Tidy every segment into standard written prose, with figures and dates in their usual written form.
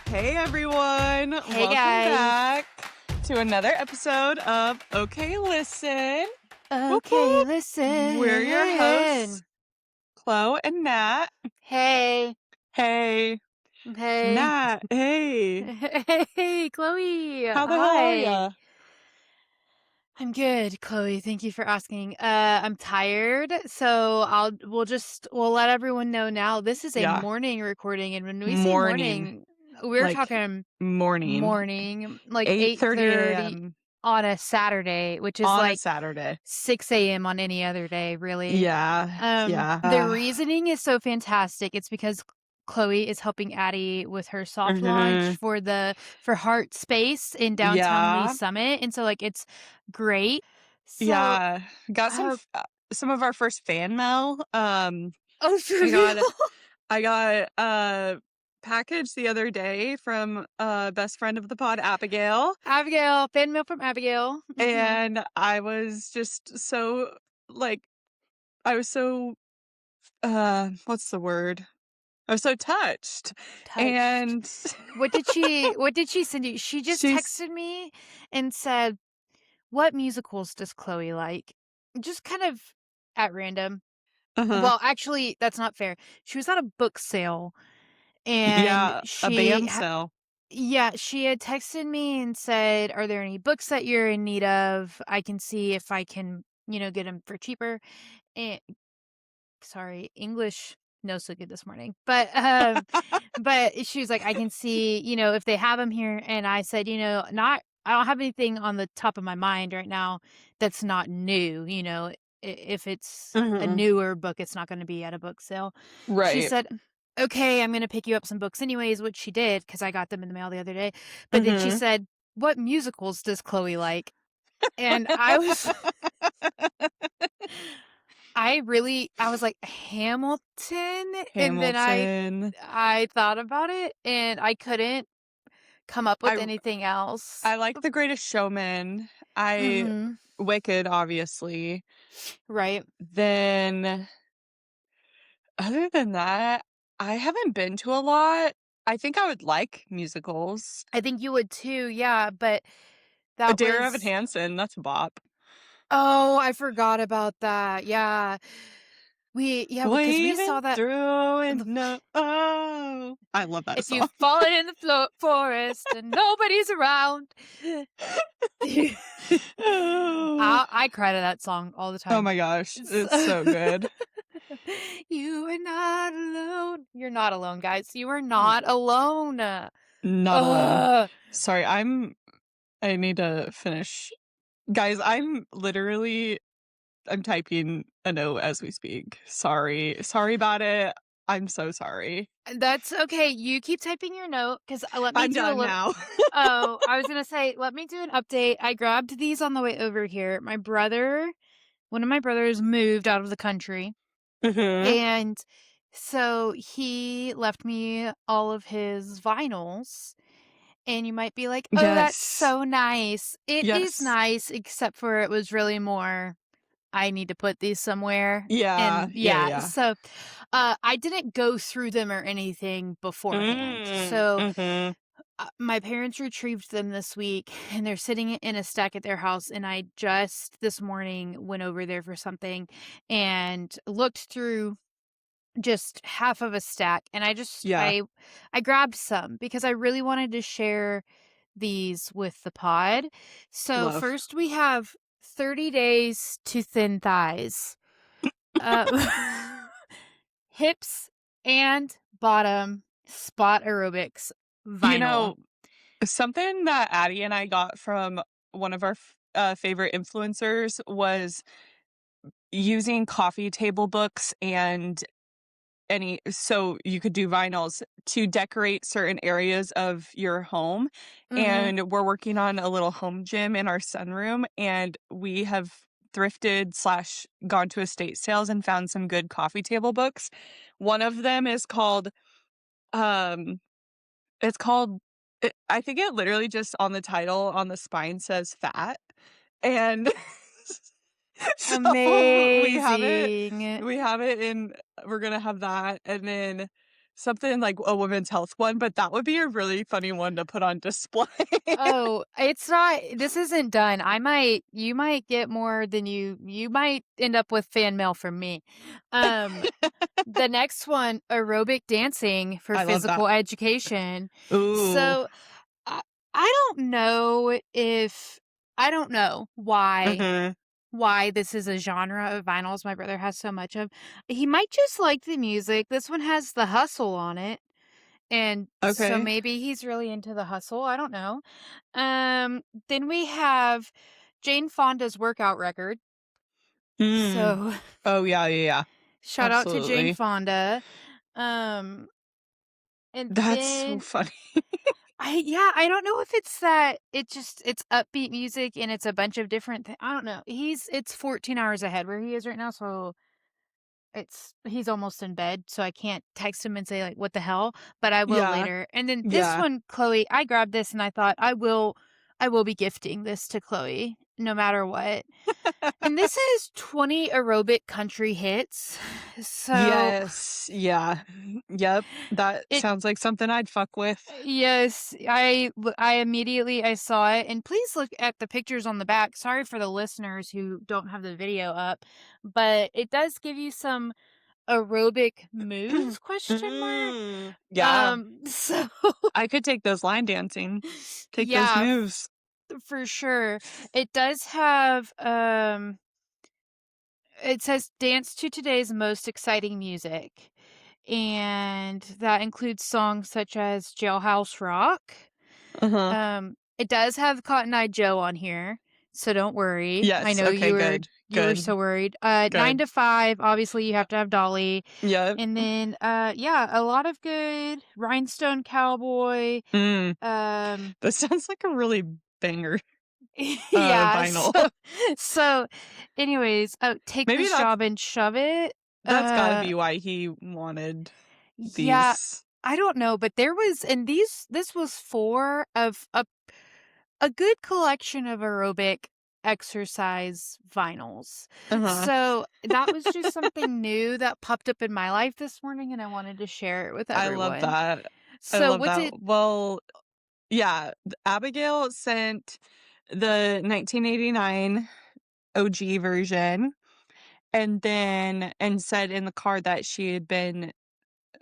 Hey everyone, Hey welcome guys. back to another episode of Okay Listen. Whoop Okay, whoop. We're your hosts, listen. Chloe and Nat. Hey. Hey, Hey. Nat. Hey, Hey, Chloe. how the hell are Hi. ya? I'm good, Chloe. Thank you for asking. I'm tired, so we'll let everyone know now. This is a Yeah, morning recording, and when we say morning, morning, we're like talking morning, morning, like 8:30 8:30 a.m. on a Saturday, which is on a like Saturday. 6 a.m. on any other day, really. Yeah, The yeah. reasoning is so fantastic. It's because Chloe is helping Addie with her soft launch Mhm. for Heart Space in downtown Lee Yeah, Summit, and so, like, it's great. So, yeah. Got uh some of our first fan mail. oh, for I real? got I got a package the other day from best friend of the pod, Abigail, Abigail, fan mail from Abigail. Mhm. and I was just so like I was so what's the word? I was so touched. Touched. And What did she send you? She just she's texted me and said, "What musicals does Chloe like?" Just kind of at random. uh-huh. Well, actually, that's not fair. She was at a book sale and Yeah, a band cell. she had texted me and said, "Are there any books that you're in need of? I can see if I can, get them for cheaper." And sorry, English no so good this morning. But she was like, "I can see, if they have them here." And I said, not I don't have anything on the top of my mind right now that's not new, if it's a Mhm. newer book, it's not going to be at a book sale. She Right. said, "Okay, I'm going to pick you up some books anyways," which she did because I got them in the mail the other day. But then she Mhm. said, "What musicals does Chloe like?" And I was I was like, "Hamilton?" And then I Hamilton. I thought about it, and I couldn't come up with I anything else. I like The Greatest Showman. I Mhm. Wicked, obviously. Right. Then, other than that, I haven't been to a lot. I think I would like musicals. I think you would too, yeah, but that Dear Evan was Hansen, that's a bop. oh, I forgot about that, yeah. Because we Waving saw that through and no. Oh, I love that if song. you've fallen in the forest and nobody's around. Oh, I cry to that song all the oh time. my gosh, It's it's so good. You are not alone. You're not alone, guys. You are Mm, not alone. not alone. Ugh. Sorry, I need to finish. Guys, I'm typing a note as we speak. Sorry about it. I'm so sorry. That's okay. You keep typing your note because let me I'm do a done little. now. Oh, I was gonna say, let me do an update. I grabbed these on the way over here. One of my brothers moved out of the country, Mhm. and so he left me all of his vinyls. And you might be like, "Oh, that's Yes. so nice." It is Yes. nice, except for it was really more, "I need to put these somewhere." Yeah. And Yeah, yeah, yeah. so, I didn't go through them or anything beforehand. So, Mhm. my parents retrieved them this week, and they're sitting in a stack at their house, and I just this morning went over there for something and looked through just half of a stack, and Yeah. I grabbed some because I really wanted to share these with the pod. So Love. first we have 30 Days to Thin Thighs. Uh, hips and bottom spot aerobics You vinyl. know, something that Addie and I got from one of our favorite influencers was using coffee table books and any so you could do vinyls to decorate certain areas of your home. Mhm. And we're working on a little home gym in our sunroom, and we have thrifted slash gone to estate sales and found some good coffee table books. One of them is called um it's called I think it literally just on the title on the spine says fat. And so we have it Amazing. we have it in we're gonna have that. And then something like a women's health one, but that would be a really funny one to put on display. Oh, it's not this isn't done. You might get more than you might end up with fan mail from me. Um, the next one, aerobic dancing for I love that. physical education. Ooh. So, I I don't know if I don't know Mhm. why this is a genre of vinyls my brother has so much of. He might just like the music. This one has the hustle on it, and so Okay. maybe he's really into the hustle, I don't know. Then we have Jane Fonda's workout record. Mm. So, Oh, yeah, yeah, yeah. shout out to Jane Absolutely. Fonda. Um, and That's so then funny. I don't know if it's that it's upbeat music and it's a bunch of different I don't know. It's 14 hours ahead where he is right now, so he's almost in bed, so I can't text him and say like, "What the hell?" But I will Yeah. later. And then this Yeah. one, Chloe, I grabbed this and I thought I will be gifting this to Chloe no matter what. And this is 20 aerobic country hits. So Yes. Yeah. Yep. That it sounds like something I'd fuck with. yes, I immediately I saw it and please look at the pictures on the back. Sorry for the listeners who don't have the video up, but it does give you some aerobic moves question mark. Yeah. So I could take those line dancing. Take those yeah, moves. for sure. It does have it says dance to today's most exciting music. And that includes songs such as Jailhouse Rock. Uh-huh. It does have Cotton Eye Joe on here, so don't worry. I Yes. know Okay, good. you were Good. so worried. 9 Good. to 5, obviously you have to have Dolly. Yep. And then yeah, a lot of good Rhinestone Cowboy. Mm. Um That sounds like a really banger, yeah, vinyl. so anyways, Take Maybe This Job and Shove It. that's gotta Uh be why he wanted yeah, these. I don't know, but there was and these this was 4 of a good collection of aerobic exercise vinyls. Uh-huh. So, that was just something new that popped up in my life this morning, and I wanted to share it with I love everyone. that. I So, love what's that. it Well, yeah, Abigail sent the 1989 OG version, and then and said in the card that she had been,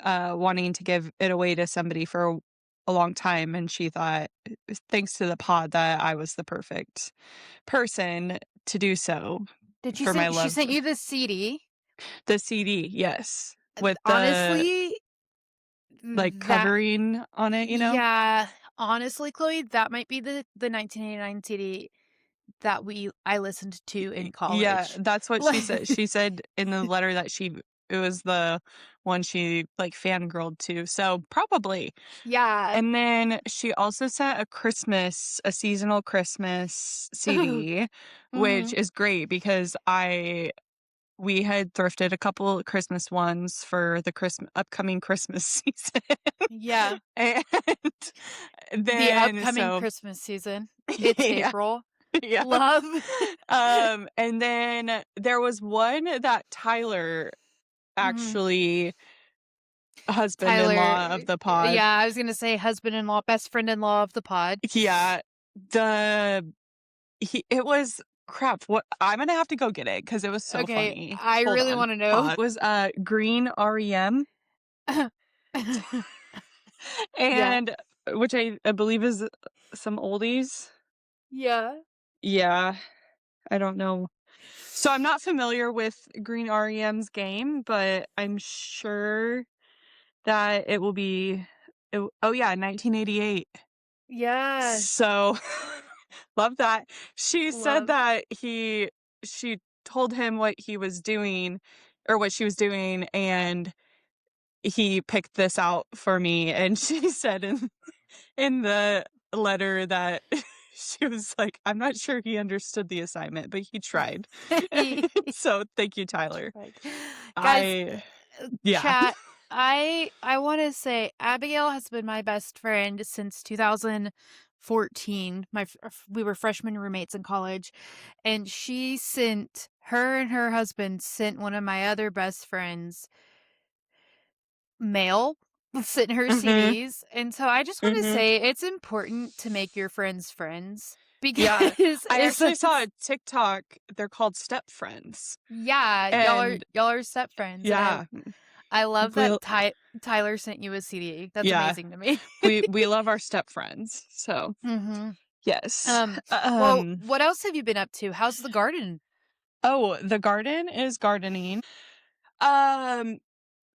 wanting to give it away to somebody for a long time, and she thought, thanks to the pod, that I was the perfect person to do so did for my she love. sent you the CD? The CD, yes, with the, Honestly, like, that covering on it, you know? yeah, honestly, Chloe, that might be the 1989 CD that I listened to in Yeah, college. that's what she said. Like She said in the letter that it was the one she, like, fangirled to, so probably. yeah. And then she also sent a seasonal Christmas CD, which Mhm. is great because we had thrifted a couple Christmas ones for the upcoming Christmas season. Yeah. And The then upcoming so Christmas season. It's yeah, April. yeah. Love. And then there was one that Tyler, Mhm. actually Tyler, husband-in-law of the pod, yeah, I was gonna say husband-in-law, best friend-in-law of the pod. yeah, the it was crap, what I'm gonna have to go get it because it was so Okay, funny. I Hold really on, wanna know. pause. It was, Green REM, Yeah. and which I believe is some oldies. Yeah. Yeah, I don't know. So I'm not familiar with Green REM's game, but I'm sure that it will be oh yeah, 1988. Yeah. So, love that. She said Love. that she told him what he was doing or what she was doing, and he picked this out for me, and she said in the letter that she was like, "I'm not sure he understood the assignment, but he tried." So, thank you, Tyler. Right. Guys, I yeah. chat, I wanna say Abigail has been my best friend since 2014. We were freshman roommates in college, and her and her husband sent one of my other best friends mail sent her Mhm, CDs, and so I just wanna mhm. say it's important to make your friends friends because Yeah. I actually saw it's a TikTok, they're called step friends, yeah, and y'all are step friends, and yeah, I love that we'll Tyler sent you a CD. That's yeah, amazing to me. we love our step friends, so, Mhm. yes. Well, what else have you been up to? How's the garden? Oh, the garden is gardening. Um,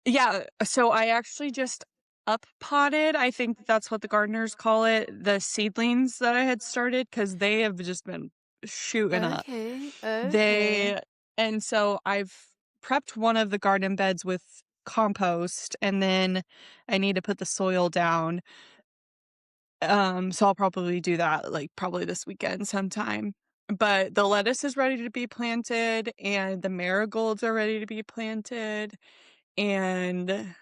yeah, so I actually just up potted, I think that's what the gardeners call it, the seedlings that I had started because they have just been shooting up. Okay, okay. They and so I've prepped one of the garden beds with compost, and then I need to put the soil down. So I'll probably do that, like, probably this weekend sometime. But the lettuce is ready to be planted, and the marigolds are ready to be planted, and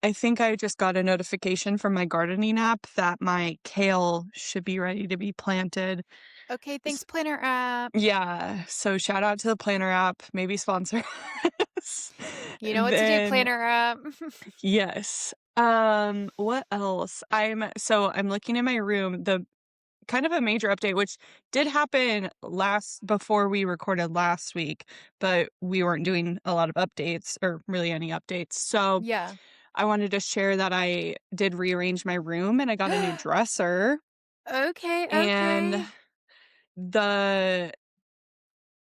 I think I just got a notification from my gardening app that my kale should be ready to be planted. Okay, S thanks, Planner app. Yeah, so shout out to the planner app, maybe sponsor us. You know what to do, Then Planner app. yes. What else? I'm looking in my room, the kind of a major update, which did happen last before we recorded last week, but we weren't doing a lot of updates or really any updates. So Yeah. I wanted to share that I did rearrange my room and I got a new dresser Okay, and okay. the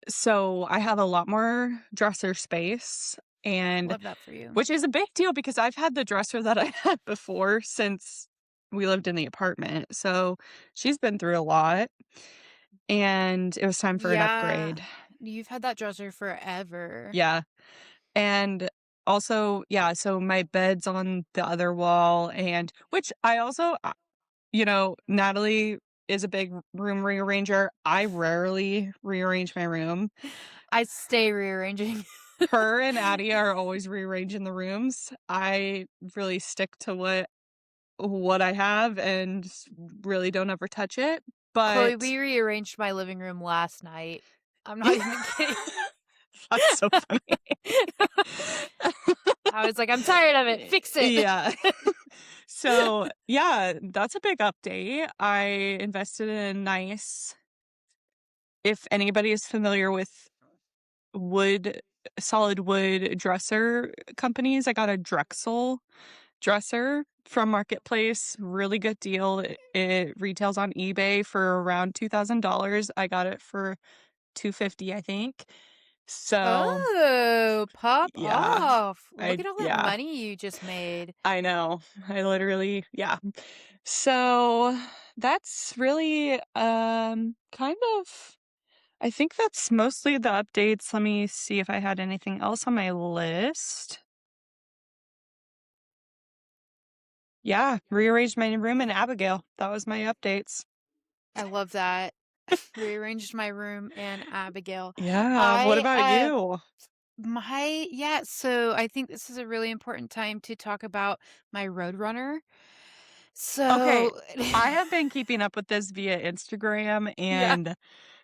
so I have a lot more dresser space and Love that for you. which is a big deal because I've had the dresser that I had before since we lived in the apartment. So she's been through a lot and it was time for an Yeah. upgrade. You've had that dresser forever. Yeah. And also, yeah, so my bed's on the other wall and which I also Natalie is a big room rearranger. I rarely rearrange my room. I stay rearranging. Her and Addie are always rearranging the rooms. I really stick to what I have and really don't ever touch it. Chloe, But we rearranged my living room last night. I'm not even kidding. that's so funny. I was like, "I'm tired of it. Fix it." Yeah. So, yeah, that's a big update. I invested in a nice if anybody is familiar with wood solid wood dresser companies, I got a Drexel dresser from Marketplace, really good deal. It retails on eBay for around $2,000. I got it for 250, I think. So, Oh, pop yeah, off. Look at all that yeah, money you just made. I know. I literally yeah. So, that's really, kind of I think that's mostly the updates. Let me see if I had anything else on my list. Yeah, rearranged my room in Abigail. That was my updates. I love that. Rearranged my room and Abigail. Yeah, what I about you? my yeah, so I think this is a really important time to talk about my Roadrunner. Okay, So I have been keeping up with this via Instagram yeah. and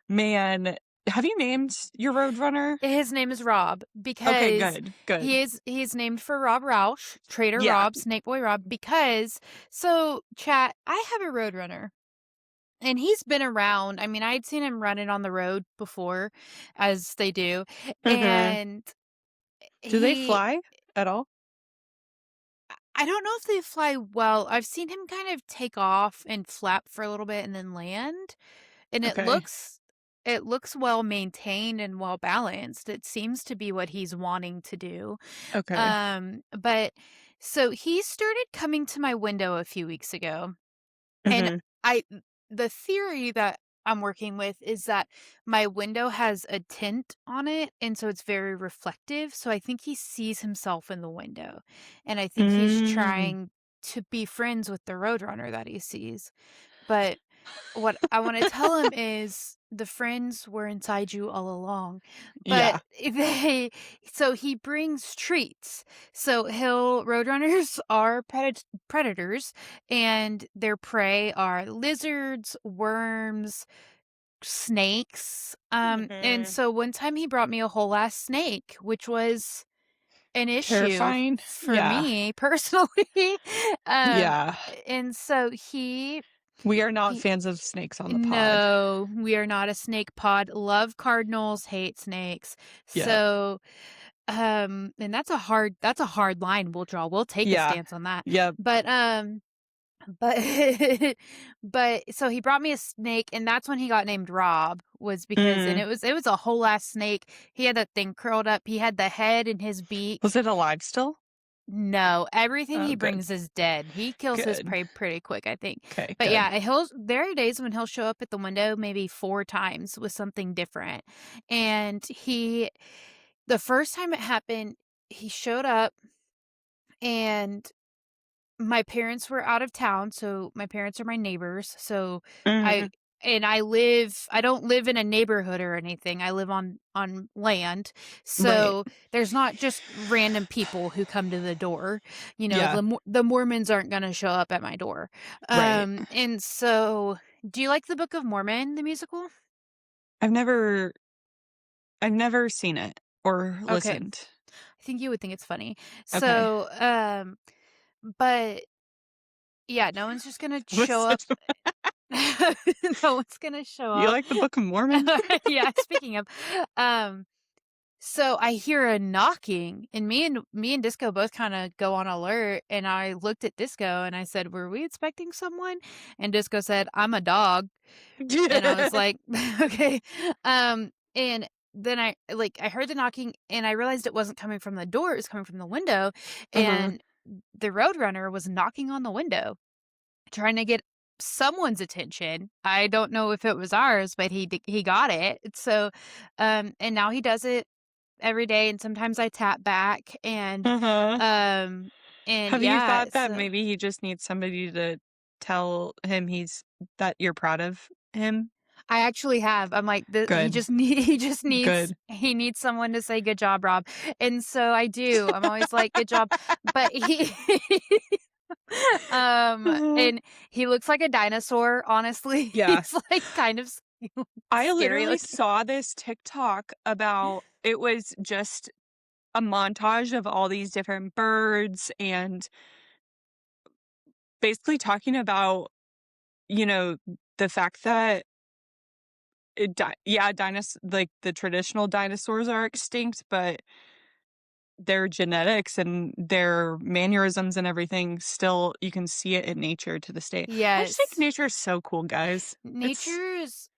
man, have you named your Roadrunner? His name is Rob Okay, because good, good. he's named for Rob Roush, Trader Yeah. Rob, Snake Boy Rob, because so chat, I have a Roadrunner and he's been around. I mean, I'd seen him running on the road before, as they do, Mhm. and Do they he fly at all? I don't know if they fly well. I've seen him kind of take off and flap for a little bit and then land, and Okay. it looks well maintained and well balanced. It seems to be what he's wanting to do. Okay. But so he started coming to my window a few weeks ago, and Mhm. I the theory that I'm working with is that my window has a tint on it, and so it's very reflective, so I think he sees himself in the window, and I think he's Mm. trying to be friends with the roadrunner that he sees. But what I wanna tell him is the friends were inside you all along, but Yeah. they so he brings treats. So he'll roadrunners are predators, and their prey are lizards, worms, snakes, and Mhm. so one time he brought me a whole ass snake, which was an issue Terrifying. for Yeah. me personally. um, Yeah. and so We are not he fans of snakes on the pod. no, we are not a snake pod. Love cardinals, hate snakes. Yep. So, and that's a hard line we'll draw. We'll take a Yeah. stance on that. Yep. But, but but so he brought me a snake, and that's when he got named Rob, was because and Mm. it was a whole ass snake. He had that thing curled up. He had the head in his Was beak. it alive still? No, everything Oh, he good. brings is dead. He kills his Good. prey pretty quick, I think. Okay, But good. yeah, there are days when he'll show up at the window maybe 4 times with something different. And the first time it happened, he showed up and my parents were out of town, so my parents are my neighbors, so I Mhm. I don't live in a neighborhood or anything, I live on land, Right. so there's not just random people who come to the door, Yeah. the Mormons aren't gonna show up at my door, Right. and so do you like the Book of Mormon, the musical? I've never I've never seen it or Okay, listened. I think you would think it's funny. Okay. So, but yeah, no one's just gonna show Listen. up. No one's gonna show You up. like the Book of Mormon? Yeah, speaking of, um, so I hear a knocking, and me and Disco both kinda go on alert, and I looked at Disco and I said, "Were we expecting someone?" And Disco said, "I'm a dog." And I was like, "Okay." And then I heard the knocking, and I realized it wasn't coming from the door, it was coming from the window, Mhm. and the Roadrunner was knocking on the window, trying to get someone's attention. I don't know if it was ours, but he got it. So, and now he does it every day, and sometimes I tap back, Uh-huh. um, and Have you yeah, thought that so maybe he just needs somebody to tell him that you're proud of him? I actually have. I'm like, Good. Good. he needs someone to say good job, Rob, and so I do. I'm always like, good job, but he Uh-huh. and he looks like a dinosaur. Honestly, Yeah. he's like kind of I scary literally looking. saw this TikTok about it was just a montage of all these different birds and basically talking about, you know, the fact that like the traditional dinosaurs are extinct, but their genetics and their mannerisms and everything still you can see it in nature to this day. I just think Yes. nature is so cool, guys. It's Nature is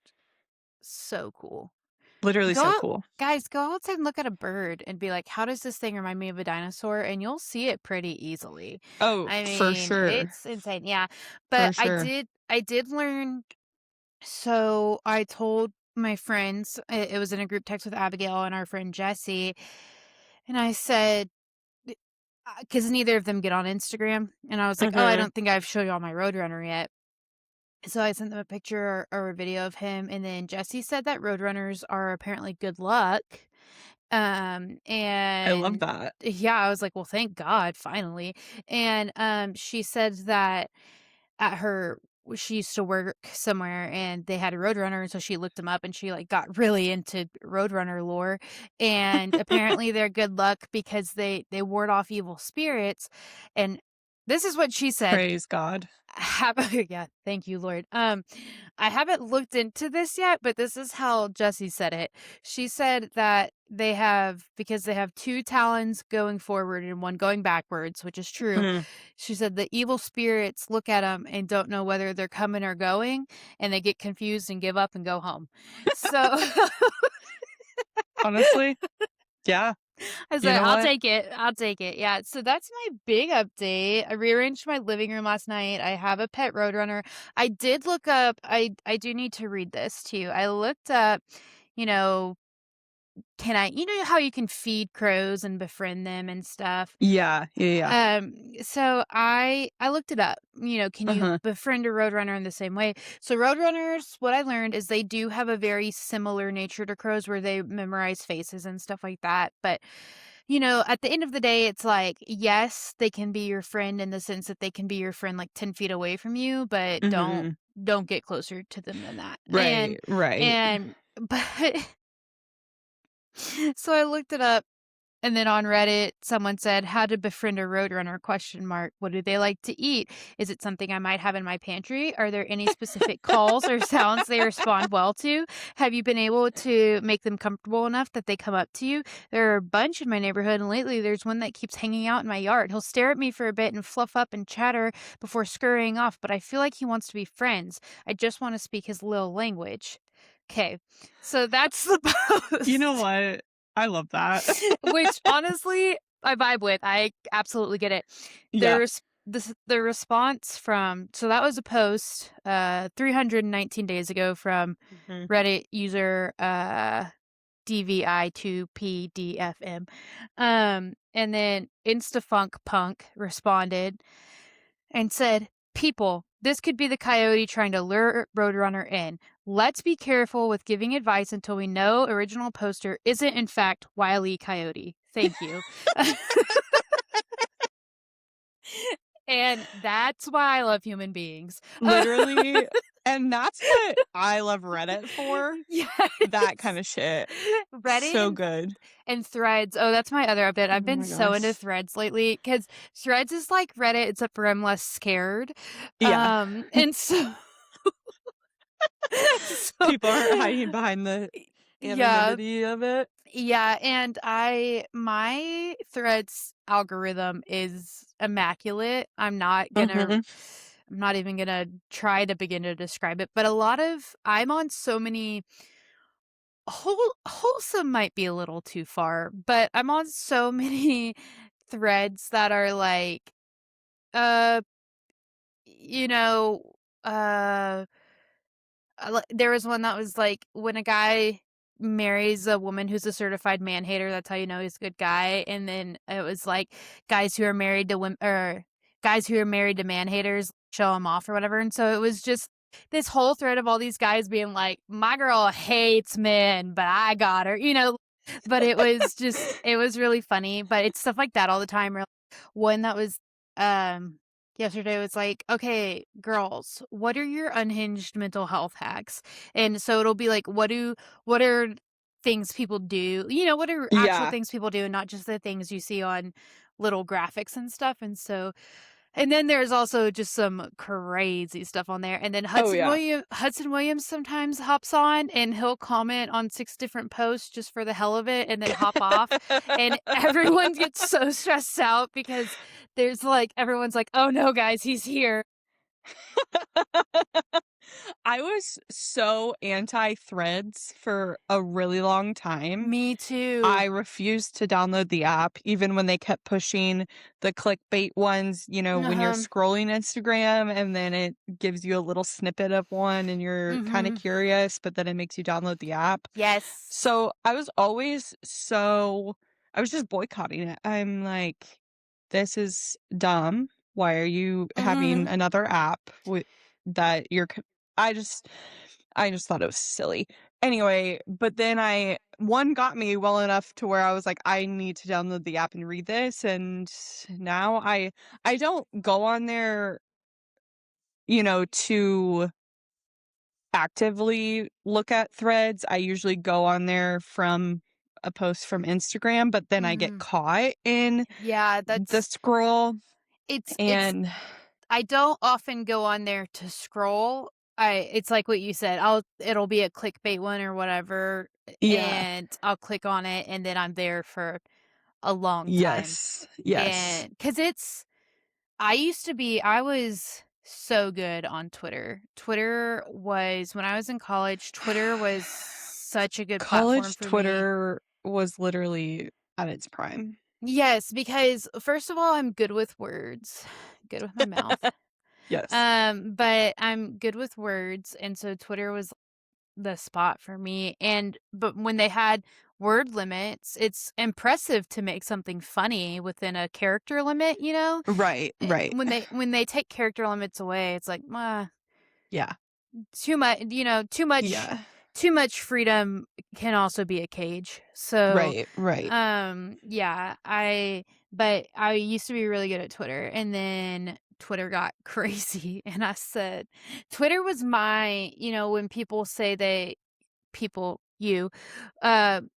so cool. literally Go so out cool. guys, go outside and look at a bird and be like, "How does this thing remind me of a dinosaur?" And you'll see it pretty easily. Oh, I for mean, sure. it's insane, yeah. But For sure. I did learn. So I told my friends, it was in a group text with Abigail and our friend Jessie, and I said, because neither of them get on Instagram, and I was like, "Oh, I Mhm. don't think I've showed y'all my Roadrunner yet." So I sent them a picture or a video of him, and then Jessie said that roadrunners are apparently good luck. I love And that. yeah, I was like, "Well, thank God, finally." And she said that at her she used to work somewhere and they had a roadrunner, and so she looked him up and she like got really into roadrunner lore. And apparently they're good luck because they ward off evil spirits. And this is what she said. Praise God. Have yeah, thank you, Lord. I haven't looked into this yet, but this is how Jessie said it. She said that because they have 2 talons going forward and 1 going backwards, which is true. Mm. She said the evil spirits look at them and don't know whether they're coming or going, and they get confused and give up and go home. So Honestly, yeah. I You said, know "I'll what? take it. I'll take it." Yeah, so that's my big update. I rearranged my living room last night. I have a pet roadrunner. I did look up I do need to read this too. I looked up, you know, you know how you can feed crows and befriend them and stuff? Yeah. Yeah, yeah. So I looked it up. Can you Uh-huh. befriend a roadrunner in the same way? So roadrunners, what I learned is they do have a very similar nature to crows where they memorize faces and stuff like that. But at the end of the day, it's like, yes, they can be your friend in the sense that they can be your friend like 10 feet away from you, but Mhm. don't get closer to them than that. Right, right. And but so I looked it up And then on Reddit, someone said, "How to befriend a roadrunner?" Question mark. What do they like to eat? Is it something I might have in my pantry? Are there any specific calls or sounds they respond well to? Have you been able to make them comfortable enough that they come up to you? There are a bunch in my neighborhood, and lately there's one that keeps hanging out in my yard. He'll stare at me for a bit and fluff up and chatter before scurrying off, but I feel like he wants to be friends. I just want to speak his little language. Okay, so that's the You know post. what? I love that. Which honestly, I vibe with. I absolutely get it. Yeah. There's the response from so that was a post 319 days ago from Mhm. Reddit user DVI2PDFM. And then Instafunk Punk responded and said, "People, this could be the coyote trying to lure Roadrunner in. Let's be careful with giving advice until we know original poster isn't in fact Wile E. Coyote. Thank you." And that's why I love human beings. Literally, and that's what I love Reddit for, that Yes. kinda shit. Reddit So good. and Threads. Oh, that's my other update. Oh I've been my so into gosh. Threads lately because Threads is like Reddit, except for I'm less scared. Yeah. And so so People aren't hiding behind the yeah. anonymity of it. Yeah, and my Threads algorithm is immaculate. Mhm. I'm not even gonna try to begin to describe it, but I'm on so many wholesome might be a little too far, but I'm on so many threads that are like, uh, you know, uh there was one that was like, when a guy marries a woman who's a certified man hater, that's how you know he's a good guy. And then it was like guys who are married to women or guys who are married to man haters show him off or whatever. And so it was just this whole thread of all these guys being like, "My girl hates men, but I got her," But it was really funny. But it's stuff like that all the time. Or one that was um yesterday was like, "Okay, girls, what are your unhinged mental health hacks?" And so it'll be like, what are things people do? What are actual Yeah. things people do and not just the things you see on little graphics and stuff. And then there's also just some crazy stuff on there. And then Oh, yeah. Hudson Williams sometimes hops on and he'll comment on 6 different posts just for the hell of it and then hop off. And everyone gets so stressed out because everyone's like, "Oh no, guys, he's here." I was so anti-Threads for a really long time. Me I too. refused to download the app even when they kept pushing the clickbait ones, when you're Uh-huh. scrolling Instagram and then it gives you a little snippet of one and you're kinda Mhm. curious, but then it makes you download the app. Yes. So, I was just boycotting it. I'm like, "This is dumb. Why are you having Mhm. another app with that you're c" I just thought it was silly. Anyway, but then one got me well enough to where I was like, "I need to download the app and read this," and now I don't go on there, to actively look at threads. I usually go on there from a post from Instagram, but then I get Mhm. caught in Yeah, the scroll it's and I don't often go on there to scroll. It's like what you said. It'll be a clickbait one or whatever, yeah. and I'll click on it, and then I'm there for a long time. Yes. Yes. And because I was so good on Twitter. When I was in college, Twitter was such a good platform College for me. Twitter was literally at its prime. Yes, because first of all, I'm good with words, good with my mouth. Yes. But I'm good with words, and so Twitter was the spot for me. But when they had word limits, it's impressive to make something funny within a character limit. Right, right. When they take character limits away, it's like, Yeah. too much, Yeah. too much freedom can also be a cage. So, Right, right. yeah, but I used to be really good at Twitter, and then Twitter got crazy, and I said Twitter was when people say people you,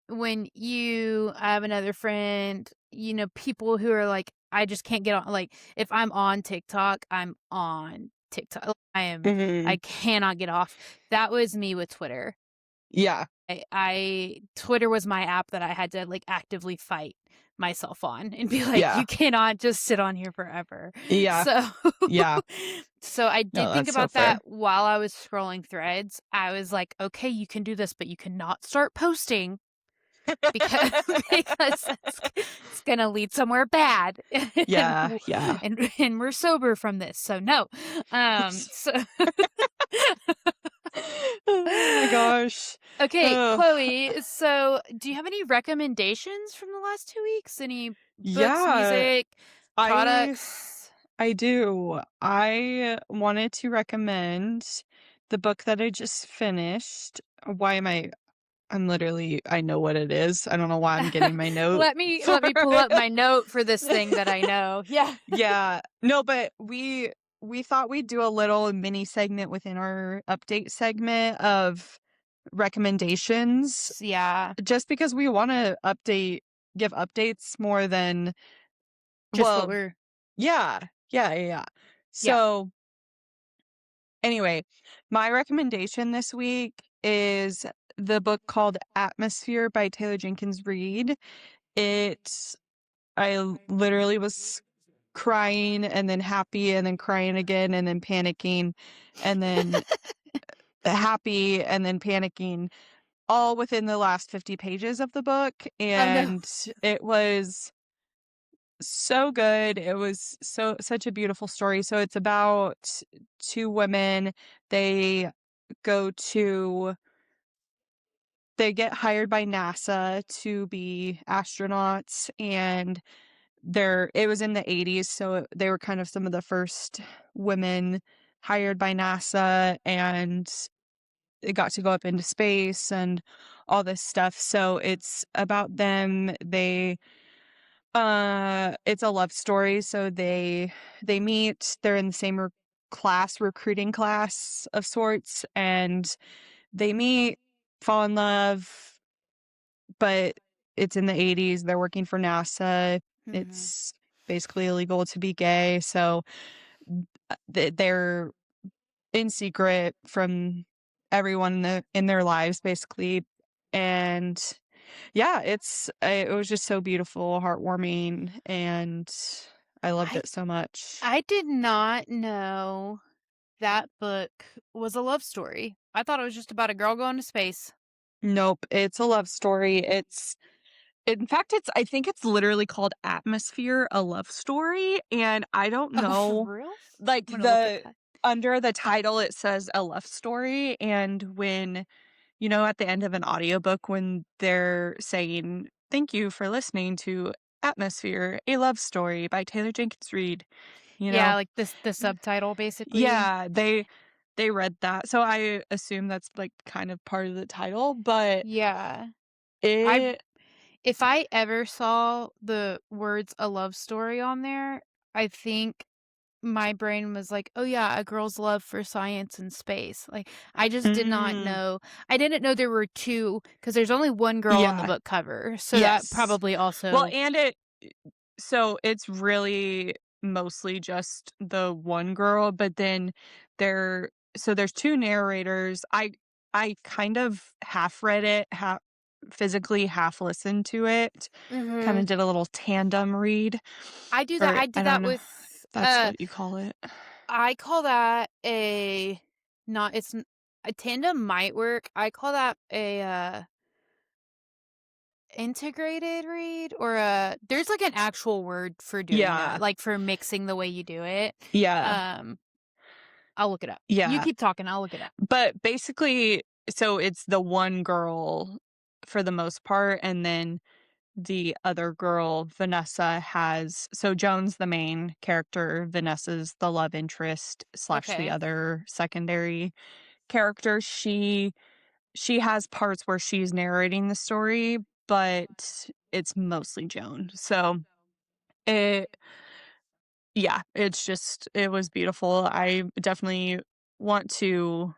when you have another friend, people who are like, I just can't get on, like, if I'm on TikTok, I'm on TikTok. I Mhm. cannot get off. That was me with Twitter. Yeah. I Twitter was my app that I had to, like, actively fight myself on and be like, Yeah. "You cannot just sit on here forever." Yeah. So Yeah. so I No, did think that's so about that fair. while I was scrolling Threads. I was like, "Okay, you can do this, but you cannot start posting because because it's gonna lead somewhere bad, and Yeah, yeah. and we're sober from this, so no." So Oh my gosh. Okay, Oh, Chloe, so do you have any recommendations from the last 2 weeks? Any books, yeah, music, I products? I do. I wanted to recommend the book that I just finished. Why am I'm literally I know what it is. I don't know why I'm getting my note for Let me pull up my note for this thing that I know. Yeah. Yeah. No, but we thought we'd do a little mini segment within our update segment of recommendations Yeah, just because we wanna give updates more than just what well, we're yeah. Yeah, yeah, yeah. yeah. So, anyway, my recommendation this week is the book called Atmosphere by Taylor Jenkins Reid. It literally was crying and then happy and then crying again and then panicking and then happy and then panicking all within the last 50 pages of the book, Oh, no. and it was so good. It was such a beautiful story. So it's about two women. They go to they get hired by NASA to be astronauts, and it was in the 80s, so they were kind of some of the first women hired by NASA, and they got to go up into space and all this stuff. So it's about them. It's a love story, so they meet, they're in the same recruiting class of sorts, and they meet, fall in love, but it's in the 80s, they're working for NASA. Mhm. It's basically illegal to be gay, so they're in secret from everyone in their lives, basically, and yeah, it was just so beautiful, heartwarming, and I loved I it so much. I did not know that book was a love story. I thought it was just about a girl going to space. Nope, it's a love story. In fact, I think it's literally called Atmosphere: A Love Story, and I don't Oh, for know, real? like, I'm gonna look at that. under the title, it says a love story, and at the end of an audiobook when they're saying, "Thank you for listening to Atmosphere: A Love Story by Taylor Jenkins Reid," you Yeah, know? like, the subtitle, basically. Yeah, they read that, so I assume that's, like, kind of part of the title, but Yeah. I it If I ever saw the words "a love story" on there, I think my brain was like, "Oh, yeah, a girl's love for science and space." Like, I just did not mm, know. I didn't know there were 2 because there's only 1 girl on the yeah, book cover, so that yes. probably Well, also and so it's really mostly just the one girl, but then there there's 2 narrators. I kind of half read it, physically half listened to it, kinda Mhm. did a little tandem read, I do that or I I did don't that know with, if that's what you call it. I call that a not it's n a tandem might work. I call that a, integrated read or a there's, like, an actual word for doing that, Yeah, like, for mixing the way you do it. yeah, Um, I'll look it up. You yeah. keep talking, I'll look it up. But basically, so it's the one girl for the most part, and then the other girl, Vanessa, Joan's the main character, Vanessa's the love interest slash the Okay. other secondary character. She has parts where she's narrating the story, but it's mostly Joan. So it yeah, it was beautiful. I definitely want to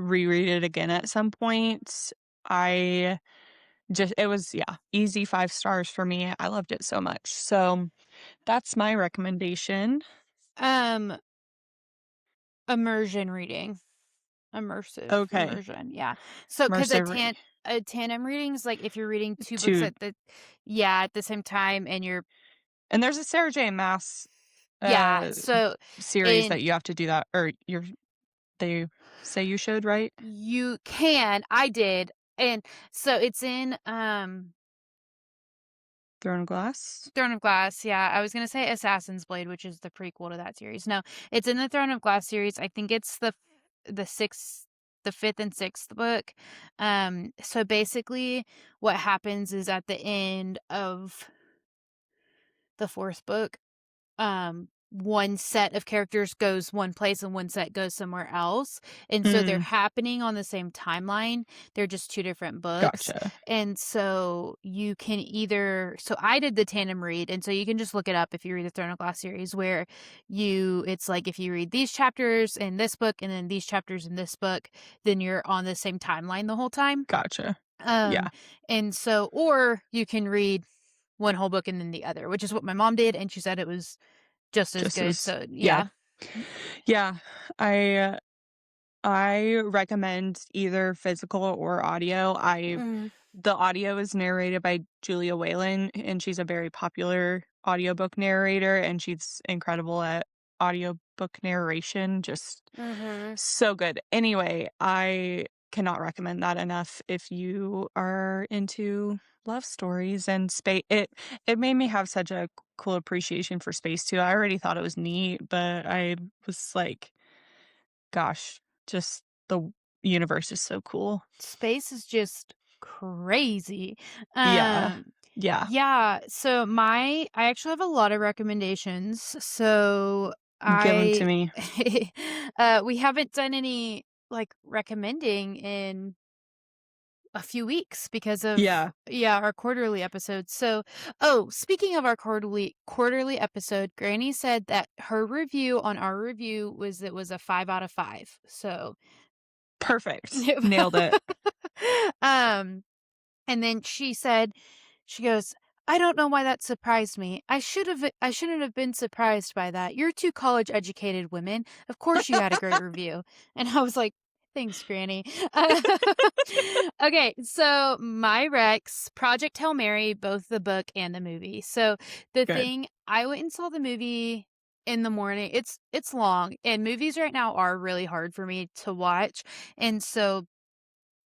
reread it again at some point. I just it was, yeah, easy 5 stars for me. I loved it so much. So, that's my recommendation. Um, immersion reading. Immersive Okay. immersion, yeah. So, 'cause Immersive reading. a tandem reading is, like, if you're reading 2 books 2 at the yeah, at the same time and you're and there's a Sarah J. Maas, yeah, uh, so series in that you have to do that or they say you should, right? you can I did, and so it's in, Throne of Glass? Throne of Glass, yeah, I was gonna say Assassin's Blade, which is the prequel to that series. No, it's in the Throne of Glass series. I think it's the 6th the 5th and 6th book. So basically what happens is at the end of the 4th book, one set of characters goes one place and one set goes somewhere else. And so they're Mm, happening on the same timeline. They're just 2 different books. gotcha. And so you can either so I did the tandem read, and so you can just look it up if you read the Throne of Glass series where it's like if you read these chapters in this book and then these chapters in this book, then you're on the same timeline the whole time. Gotcha. Um, Yeah, and so or you can read one whole book and then the other, which is what my mom did, and she said it was just as just good, as so yeah. yeah. Yeah, I I recommend either physical or audio. I Mhm, The audio is narrated by Julia Whalen, and she's a very popular audiobook narrator, and she's incredible at audiobook narration, just mhm. so good. Anyway, I cannot recommend that enough if you are into love stories and space. It made me have such a cool appreciation for space too. I already thought it was neat, but I was like, gosh, just the universe is so cool. Space is just crazy. Yeah. Um, Yeah. yeah, so I actually have a lot of recommendations. So Give them I to me. we haven't done any, like, recommending in a few weeks because of Yeah. yeah, our quarterly episodes. So, oh, speaking of our quarterly episode, Granny said that her review on our review was it was a 5 out of 5. So, Perfect. Nailed it. um and then she goes, "I don't know why that surprised me. I shouldn't have been surprised by that. You're 2 college educated women. Of course you had a great review." And I was like, "Thanks, Granny." Okay, so my Rex, Project Hail Mary, both the book and the movie. So the Good. thing, I went and saw the movie in the morning. It's long, and movies right now are really hard for me to watch. And so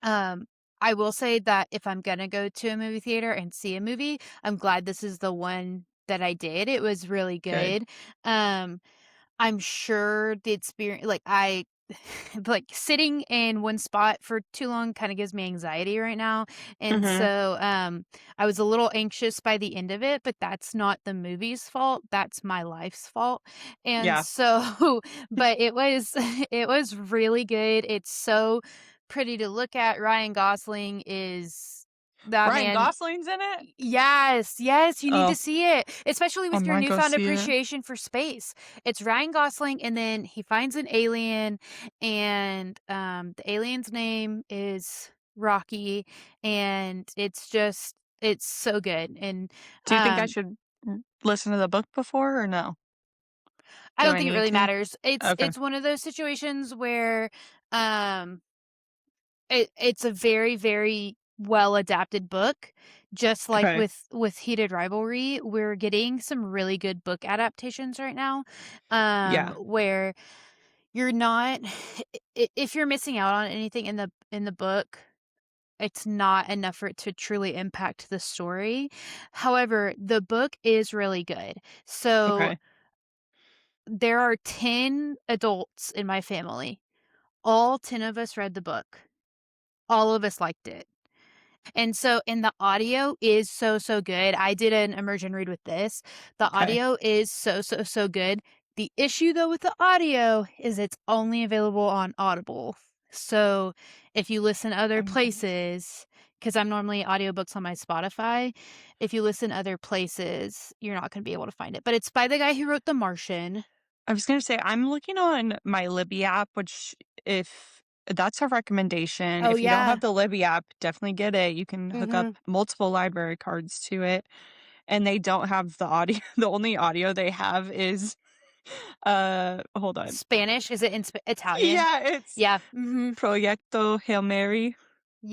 um, I will say that if I'm gonna go to a movie theater and see a movie, I'm glad this is the one that I did. It was really Good. good. Um, I'm sure the experience like, like, sitting in one spot for too long kinda gives me anxiety right now, and Mhm. so, I was a little anxious by the end of it, but that's not the movie's fault, that's my life's fault, and Yeah. so but it was it was really good, it's so pretty to look at. Ryan Gosling is that Ryan man. Gosling's in it? Yes, yes, you need to Oh, see it, especially I with your might go newfound see it. appreciation for space. It's Ryan Gosling, and then he finds an alien, and, the alien's name is Rocky, and it's so good, and, Do you think I um, should listen to the book before or no? I Do don't I think it need really to? matters. Okay. It's one of those situations where, um it's a very, very well adapted book. Just like Okay. with Heated Rivalry, we're getting some really good book adaptations right now, Yeah. where you're not if you're missing out on anything in the book, it's not enough for it to truly impact the story. However, the book is really good. So, Okay. there are 10 adults in my family. All 10 of us read the book. All of us liked it. And the audio is so, so good. I did an immersion read with this. The Okay. audio is so, so, so good. The issue though with the audio is it's only available on Audible. So if you listen other I'm going to places, because I'm normally audiobooks on my Spotify, if you listen other places, you're not going to be able to find it. But it's by the guy who wrote The Martian. I was gonna say, I'm looking on my Libby app, which if That's a recommendation. Oh, If you don't have yeah. the Libby app, definitely get it. You can hook up Mhm. multiple library cards to it, and they don't have the audio. The only audio they have is, hold on. Spanish? Is it in Italian? Yeah, it's Yeah. Mhm. Proyecto Hail Mary,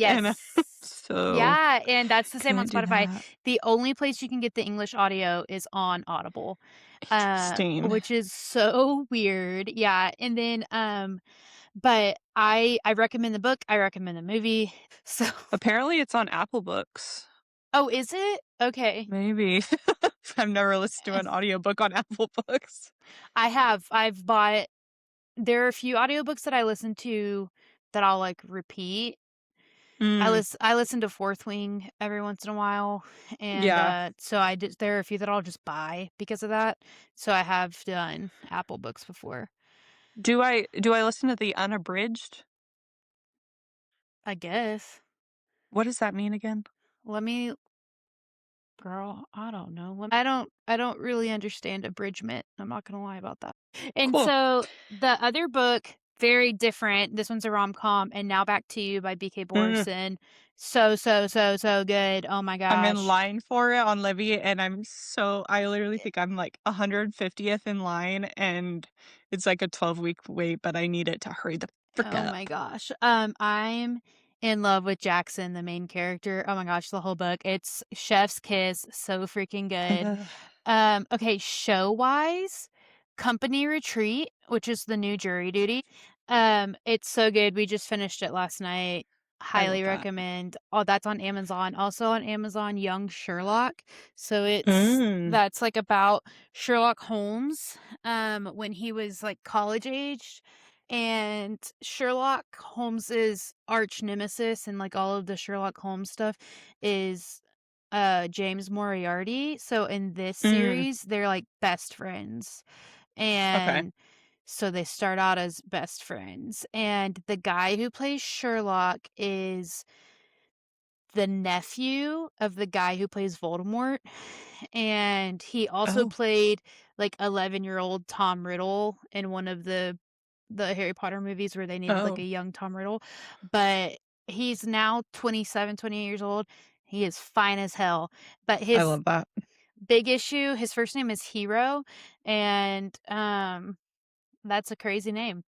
and Yes. so Yeah, and that's the same on couldn't do Spotify. that. The only place you can get the English audio is on Audible, Interesting. which is so weird. Yeah, and then, but I recommend the book, I recommend the movie. So Apparently, it's on Apple Books. Oh, is it? Okay. Maybe. I've never listened to an audiobook on Apple Books. I've bought there are a few audiobooks that I listen to that I'll, like, repeat. Mm, I listen to Fourth Wing every once in a while, and, yeah. so I just there are a few that I'll just buy because of that. So I have done Apple Books before, Do I listen to the unabridged? I guess. What does that mean again? Let me Girl, I don't know. I don't really understand abridgment. I'm not gonna lie about that. And Cool. so the other book, very different. This one's a rom-com, and Now Back to You by BK Mm, Borison. So, so, so, so good. Oh my I'm in gosh. line for it on Libby, and I literally think I'm like 150th in line, and it's like a 12-week wait, but I need it to hurry the frick Oh my up. gosh. I'm in love with Jackson, the main character. Oh my gosh, the whole book. It's chef's kiss, so freaking good. Okay, show-wise, Company Retreat, which is the new Jury Duty. It's so good. We just finished it last night. I love Highly that. recommend. Oh, that's on Amazon. Also on Amazon, Young Sherlock. So Mm, that's like about Sherlock Holmes when he was like college aged, and Sherlock Holmes's arch nemesis and like all of the Sherlock Holmes stuff is James Moriarty. So in this mm, series, they're like best friends. okay. And so they start out as best friends. And the guy who plays Sherlock is the nephew of the guy who plays Voldemort. And he also Oh, played like 11-year-old Tom Riddle in one of the Harry Potter movies where they needed like oh, a young Tom Riddle. But he's now 27, 28 years old. He is fine as hell. But I his love that. big issue, his first name is Hero, and, that's a crazy name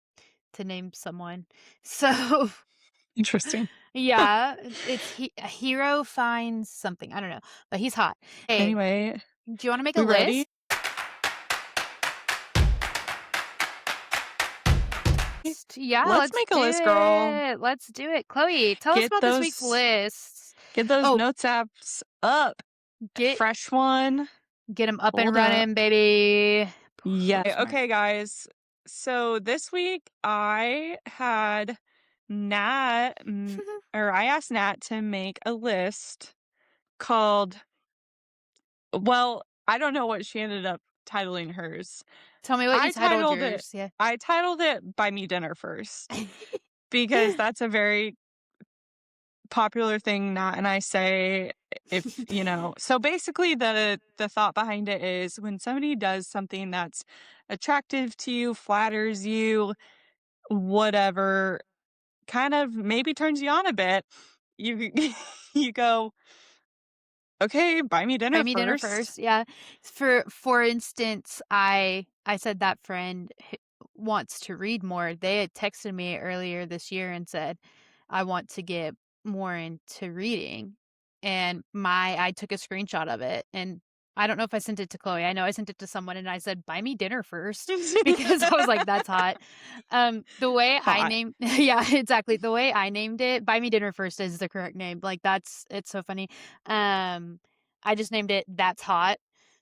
to name someone. So, Interesting. yeah, it's Hero finds something, I don't know, but he's hot. Hey, Anyway, do you wanna make a we ready? list? Yeah, Let's let's make a do list, girl. it. Let's do it. Chloe, tell us Get about this week's those lists. get those Oh, notes apps up. get Fresh one get them up and pulled up. running, baby. Yeah. Smart. Okay, guys. So this week I had Nat, or I asked Nat to make a list called, well, I don't know what she ended up titling hers. Tell me what you I titled titled it, yours, yeah. I titled it Buy Me Dinner First because that's a very popular thing Nat and I say if, so basically the thought behind it is when somebody does something that's attractive to you, flatters you, whatever, kind of maybe turns you on a bit, you you go, "Okay, buy me Buy dinner me dinner first." first, yeah. For instance, I said that friend wants to read more. They had texted me earlier this year and said, "I want to get more into reading." And I took a screenshot of it, and I don't know if I sent it to Chloe. I know I sent it to someone and I said, "Buy me dinner first," because I was like, "That's hot." The way I Hot. named yeah, exactly. The way I named it, "Buy me dinner first" is the correct name. Like, it's so funny. Um, I just named it "That's Hot."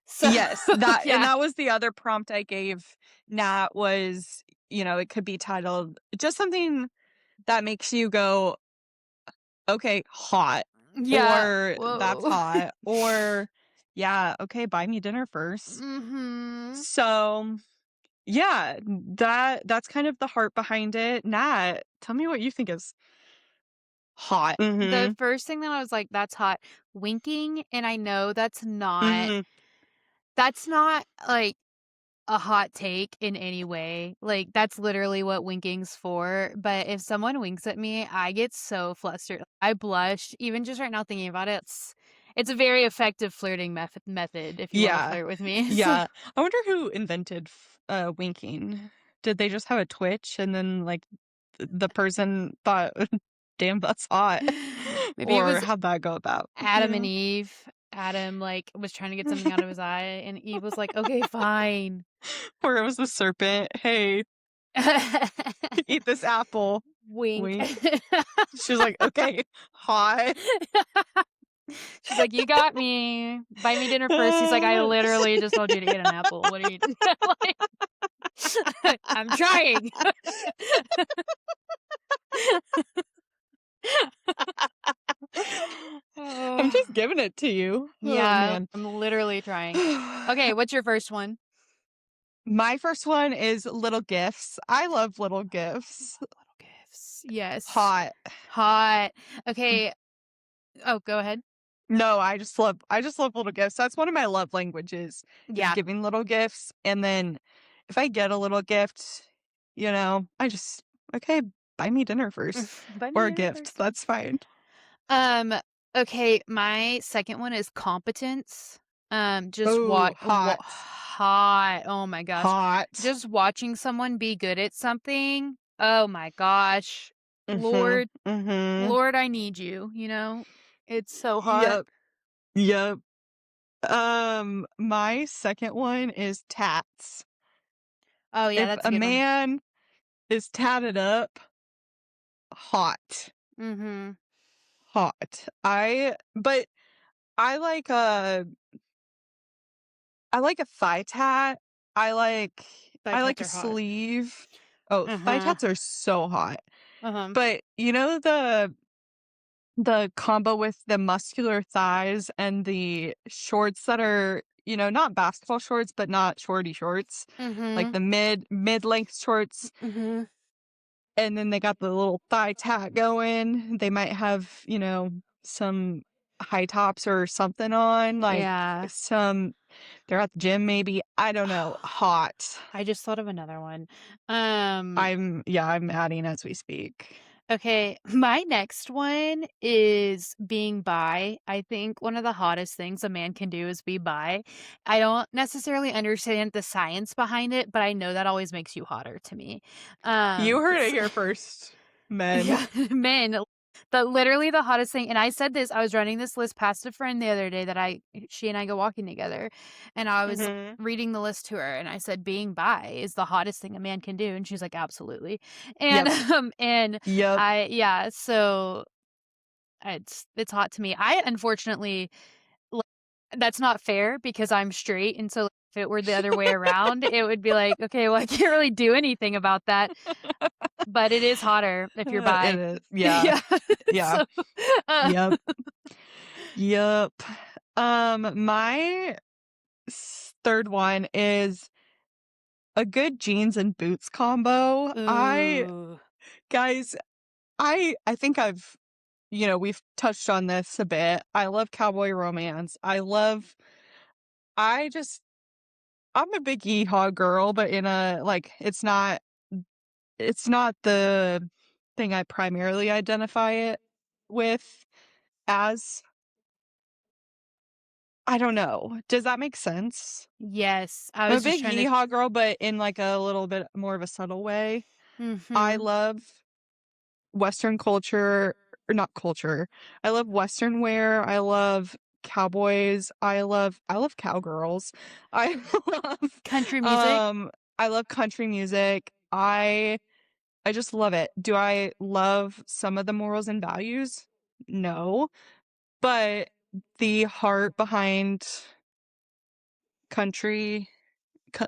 So, Yes, that and yeah. that was the other prompt I gave Nat was, it could be titled just something that makes you go, "Okay, hot," Yeah. or "That's Whoa. hot," or, "Yeah, okay, buy me dinner first." Mhm. So, yeah, that's kind of the heart behind it. Nat, tell me what you think is hot. The Mhm. first thing that I was like, "That's hot," winking, and I know that's not Mhm. like a hot take in any way. Like, that's literally what winking's for, but if someone winks at me, I get so flustered. I blush, even just right now thinking about it. It's a very effective flirting method if you wanna Yeah. flirt with me, so Yeah. I wonder who invented winking. Did they just have a twitch and then, like, the person thought, "Damn, that's hot," maybe it or was how'd that go about? Adam and Yeah. Eve. Adam, like, was trying to get something out of his eye, and Eve was like, "Okay, fine." Or it was the serpent, "Hey, eat this apple." Wink. Wink. She was like, "Okay, hot." She's like, "You got me. Buy me dinner first." He's like, "I literally just told you to eat an apple. What are you" like, "I'm trying." I'm Oh, just giving it to you. Oh, yeah, man. I'm literally trying. Okay, what's your first one? My first one is little gifts. I love little gifts. Love little gifts. Yes. Hot. Hot. Okay. Oh, go ahead. No, I just love little gifts. That's one of my love languages is Yeah. giving little gifts, and then if I get a little gift, I just, "Okay, buy me dinner first Buy me or a dinner gift, first. that's fine." Um, okay, my second one is competence. Just Oh, hot. hot. Oh my gosh. Hot. Just watching someone be good at something. Oh my gosh. Mhm, Lord, mhm. Lord, I need you, you know? It's so hot. Yep, yep. My second one is tats. Oh yeah, If that's a a good one. man is tatted up, hot, Mhm. hot. I like I like a thigh tat. I like Thigh I like tats a are hot. sleeve. Oh, thigh Uh-huh. tats are so hot. Uh-huh. But the combo with the muscular thighs and the shorts that are, not basketball shorts, but not shorty shorts, like Mhm. the mid-length shorts, Mhm. and then they got the little thigh tat going. They might have, some high tops or something on, like Yeah. some they're at the gym maybe. I don't know. Hot. I just thought of another one. Um I'm adding as we speak. Okay, my next one is being bi. I think one of the hottest things a man can do is be bi. I don't necessarily understand the science behind it, but I know that always makes you hotter to me. You heard it It's here first, men. yeah, men, literally the hottest thing, and I said this, I was running this list past a friend the other day that she and I go walking together, and I was Mhm. reading the list to her, and I said, "Being bi is the hottest thing a man can do," and she's like, "Absolutely." And, Yep. and Yep. yeah, so it's hot to me. I unfortunately like, that's not fair because I'm straight, and so if it were the other way around, it would be like, "Okay, well, I can't really do anything about that." But it is hotter if you're It bi. is. Yeah. Yeah. Yeah. So, uh Yep. Yep. My third one is a good jeans and boots combo. Ooh. Guys, I think we've touched on this a bit. I love cowboy romance. I just I'm a big yeehaw girl, but in a like it's not the thing I primarily identify it with as. I don't know. Does that make sense? Yes, I I'm a was just big trying to yeehaw girl, but in like a little bit more of a subtle way. I mhm. love Western culture or not culture. I love Western wear. I love cowboys. I love cowgirls. I love Country music? um I love country music. I just love it. Do I love some of the morals and values? No, but the heart behind country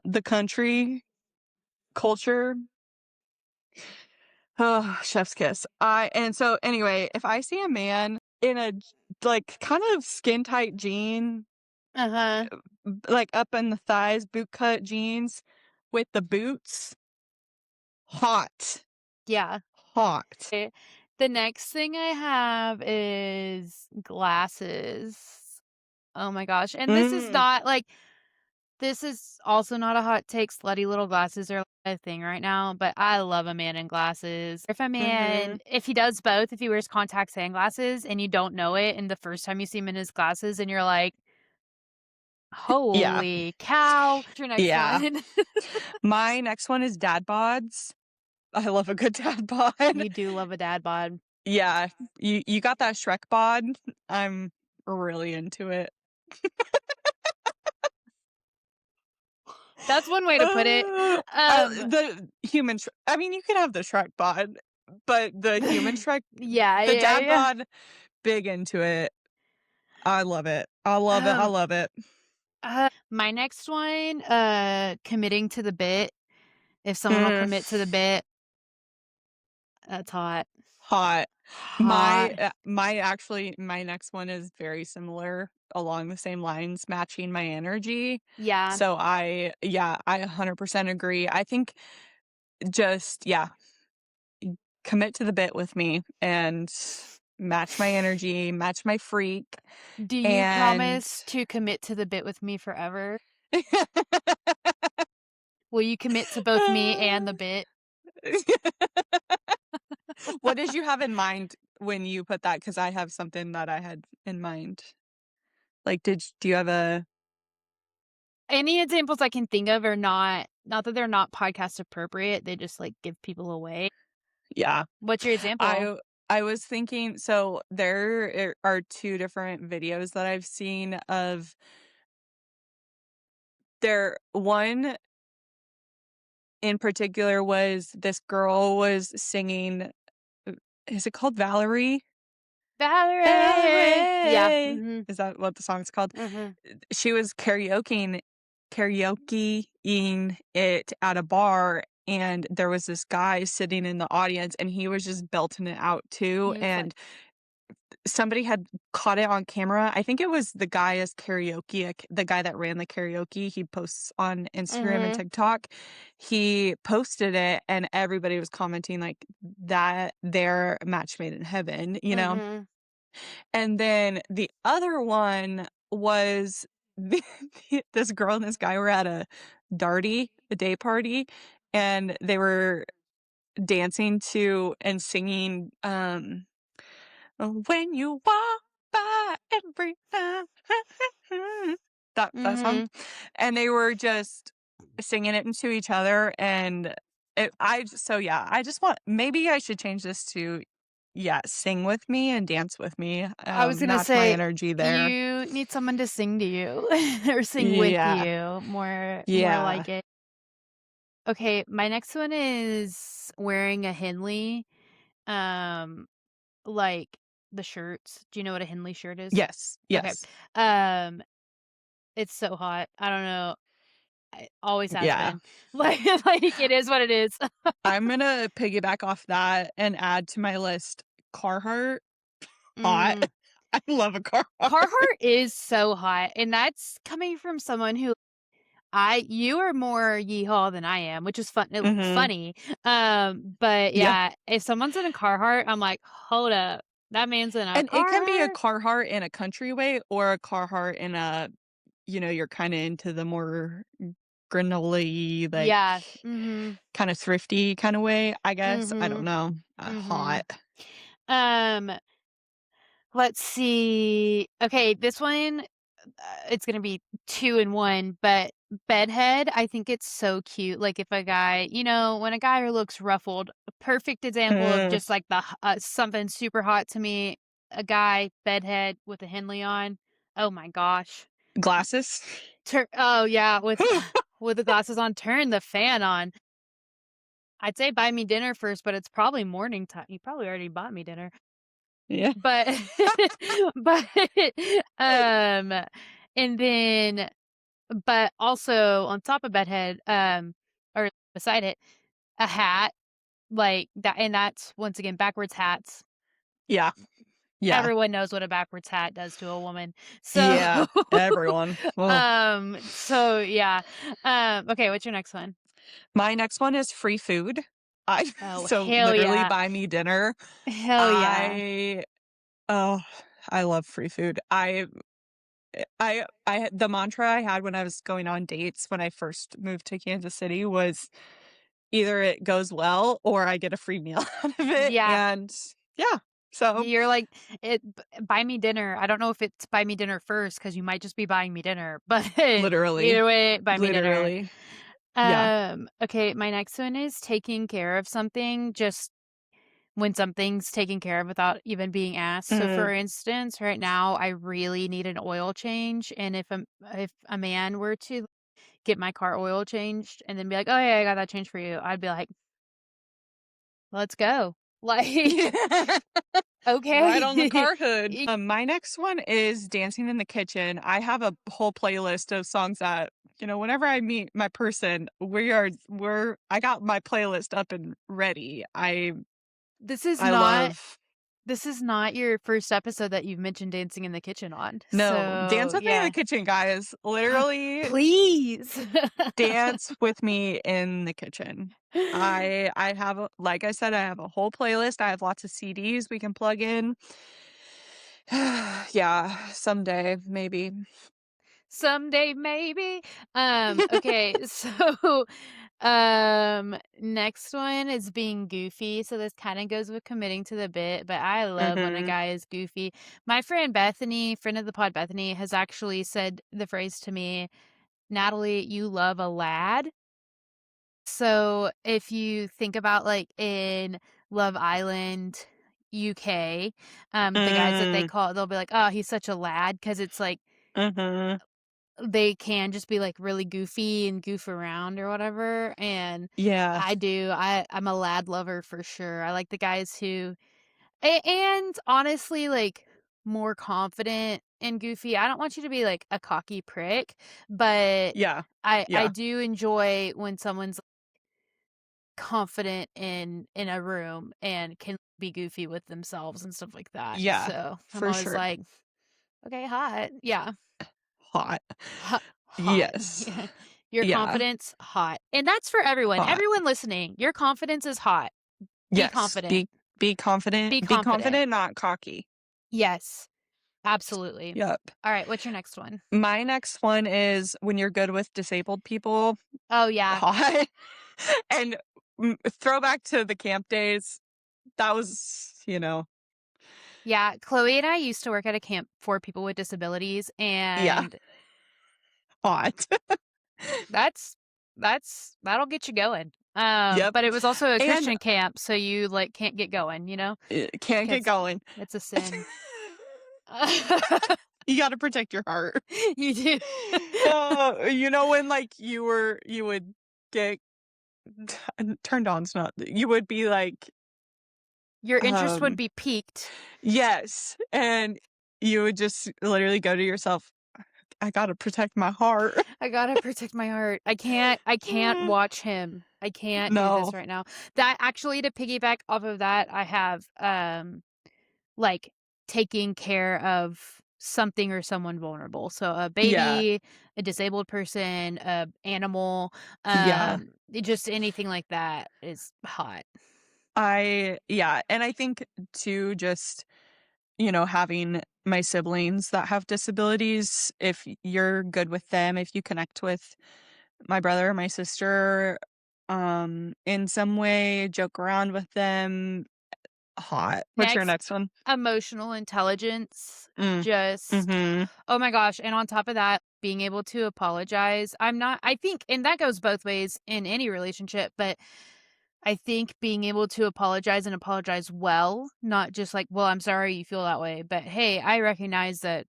the country culture. Oh, chef's kiss. I and so anyway, if I see a man in a like kind of skin tight jean, Uh-huh. like up in the thighs, boot cut jeans with the boots, hot, Yeah. hot. Eh, the next thing I have is glasses. Oh my gosh, and this is Mm. not, like This is also not a hot take, slutty little glasses are a thing right now, but I love a man in glasses. If a man Mhm. if he does both, if he wears contacts and glasses and you don't know it, and the first time you see him in his glasses and you're like, Yeah. "Holy cow." What's your next Yeah. one? My next one is dad bods. I love a good dad bod. You do love a dad bod. Yeah. You got that Shrek bod? I'm really into it. That's one way to put it. Um, The human Sh I mean, you can have the Shrek bod, but the human Shrek yeah, the yeah, dad yeah. bod, big into it. I love it. I love it, I Um, love it. my next one, committing to the bit. If someone will Mm, commit to the bit, that's hot. hot. Hot. My next one is very similar along the same lines, matching my energy. Yeah. So I 100% agree. I think just, yeah, commit to the bit with me and match my energy, match my freak, Do you and promise to commit to the bit with me forever? Will you commit to both me and the bit? What did you have in mind when you put that? Because I have something that I had in mind. Like, do you have a Any examples I can think of are not that they're not podcast appropriate, they just, like, give people away. yeah. What's your example? I I was thinking so there are 2 different videos that I've seen of one in particular was this girl was singing is it called Valerie? Valerie! Yeah. Valerie! Mhm. Is that what the song's called? Mhm. She was karaokeing it at a bar, and there was this guy sitting in the audience, and he was just belting it out too, You fuck and somebody had caught it on camera. I think it was the guy as karaoke, the guy that ran the karaoke. He posts on Instagram and Mhm. TikTok. He posted it, and everybody was commenting like that their match made in heaven, you know? Mhm. And then the other one was the this girl and this guy were at a day party, and they were dancing to and singing, "When you walk by every time" that song, Mhm. and they were just singing it into each other, and yeah, I just want maybe I should change this to, yeah, sing with me and dance with me, I was gonna match my say, energy there. you need someone to sing to you or sing with Yeah, you, more yeah. like it. Okay, my next one is wearing a Henley, um, like, the shirts. Do you know what a Henley shirt is? Yes, Okay. yes. Um, it's so hot. I don't know. It always has Yeah. been. Like, it is what it is. I'm gonna piggyback off that and add to my list Carhartt, hot. Mhm. I love a Carhartt. Carhartt is so hot, and that's coming from someone who you are more yeehaw than I am, which is Mhm. funny. But Yeah. yeah, if someone's in a Carhartt, I'm like, "Hold up, that man's in a And it can be a Carhartt?" Carhartt in a country way or a Carhartt in a you're kinda into the more granola-y, like, Yeah. Mhm. kinda thrifty kinda way, I guess. I don't Mhm. know. Hot. Mhm. Um, let's see. Okay, this one, it's gonna be 2 in 1, but bedhead, I think it's so cute. Like, if a guy when a guy looks ruffled, a perfect example of Mm, just, like, something super hot to me, a guy, bedhead with a Henley on. Oh my gosh. glasses? Oh, yeah, with with the glasses on, turn the fan on. I'd say buy me dinner first, but it's probably morning time. You probably already bought me dinner. Yeah. But but, um, and then but also on top of bedhead, or beside it, a hat, like, that and that's once again, backwards hats. Yeah. Yeah. Everyone knows what a backwards hat does to a woman. So, Yeah. Everyone. Ugh. yeah. Okay, what's your next one? My next one is free food. I Oh, so hell literally yeah. buy me dinner. Hell yeah. I oh, I love free food. the mantra I had when I was going on dates when I first moved to Kansas City was either it goes well or I get a free meal out of it, Yeah. and yeah, so You're like, buy me dinner. I don't know if it's buy me dinner first because you might just be buying me dinner, but literally, either way, buy me dinner. literally, yeah. Okay, my next one is taking care of something just when something's taken care of without even being asked. So Mm. for instance, right now I really need an oil change, and if a man were to get my car oil changed and then be like, "Oh yeah, I got that change for you," I'd be like, "Let's go." Like, Right on the okay. car hood. My next one is dancing in the kitchen. I have a whole playlist of songs that, whenever I meet my person, I got my playlist up and ready. This is I not love this is not your first episode that you've mentioned dancing in the kitchen on. No, dance So, with me in the yeah. kitchen, guys. Literally Please. dance with me in the kitchen. I have like I said, I have a whole playlist. I have lots of CDs we can plug in. Yeah, someday, maybe. Someday, maybe. Okay, so, next one is being goofy, so this kinda goes with committing to the bit, but I love when a Mhm. guy is goofy. My friend Bethany, friend of the pod Bethany, has actually said the phrase to me, "Natalie, you love a lad." So, if you think about, like, in Love Island, UK, the guys that Mm, they'll be like, "Oh, he's such a lad," because it's like mhm. they can just be, like, really goofy and goof around or whatever, and Yeah, I do. I'm a lad lover for sure. I like the guys who and honestly, like, more confident and goofy. I don't want you to be, like, a cocky prick, but yeah, I yeah, do enjoy when someone's confident in a room and can be goofy with themselves and stuff like that. yeah, So, I'm for always sure. like, "Okay, hot." Yeah. Hot. Hot hot. Yes. Yeah. Your Yeah, confidence, hot. And that's for everyone. hot. Everyone listening, your confidence is hot. Be Yes, confident. be confident. Be Be confident. confident, not cocky. Yes, absolutely. Yep. Alright, what's your next one? My next one is when you're good with disabled people, Oh, yeah. hot. And, throwback to the camp days, that was, Yeah, Chloe and I used to work at a camp for people with disabilities, yeah, and hot. that's that'll get you going. Yep. But it was also a And, Christian camp, so you, like, can't get going, can't get 'cause going. it's a sin. You gotta protect your heart. You do. When, like, you would get turned on's not you would be like, Your interest would um be piqued. yes, and you would just literally go to yourself, "I gotta protect my heart." I gotta protect my heart. I can't watch him. I can't do this No. right now. That actually, to piggyback off of that, I have, like, taking care of something or someone vulnerable. So a Yeah. baby, a disabled person, a animal, Yeah. just anything like that is hot. Yeah, and I think too, just, having my siblings that have disabilities, if you're good with them, if you connect with my brother or my sister, in some way, joke around with them, hot. What's your Next, next one? emotional intelligence. Mm. Just Mhm. Oh my gosh, and on top of that, being able to apologize. I think and that goes both ways in any relationship, but I think being able to apologize and apologize well, not just like, "Well, I'm sorry you feel that way," but, "Hey, I recognize that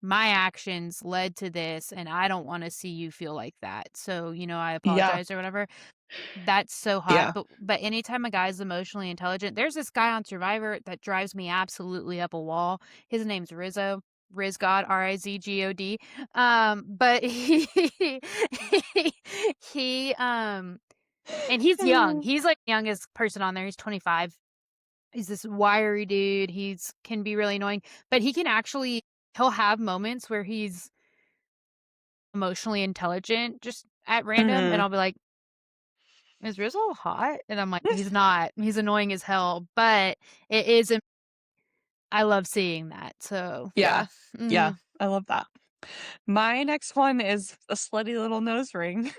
my actions led to this, and I don't wanna see you feel like that. So, I Yeah. apologize," or whatever. That's so hot, Yeah. but anytime a guy's emotionally intelligent there's this guy on Survivor that drives me absolutely up a wall. His name's Rizzo. Rizgod, Rizgod. But he, and he's young. He's, like, youngest person on there. He's 25. He's this wiry dude. Can be really annoying, but he'll have moments where he's emotionally intelligent just at random, and Mhm. I'll be like, "Is Rizzo hot?" And I'm like, "He's not. He's annoying as hell," but it is I love seeing that, so, Yeah. yeah. Yeah. Mhm. I love that. My next one is a slutty little nose ring.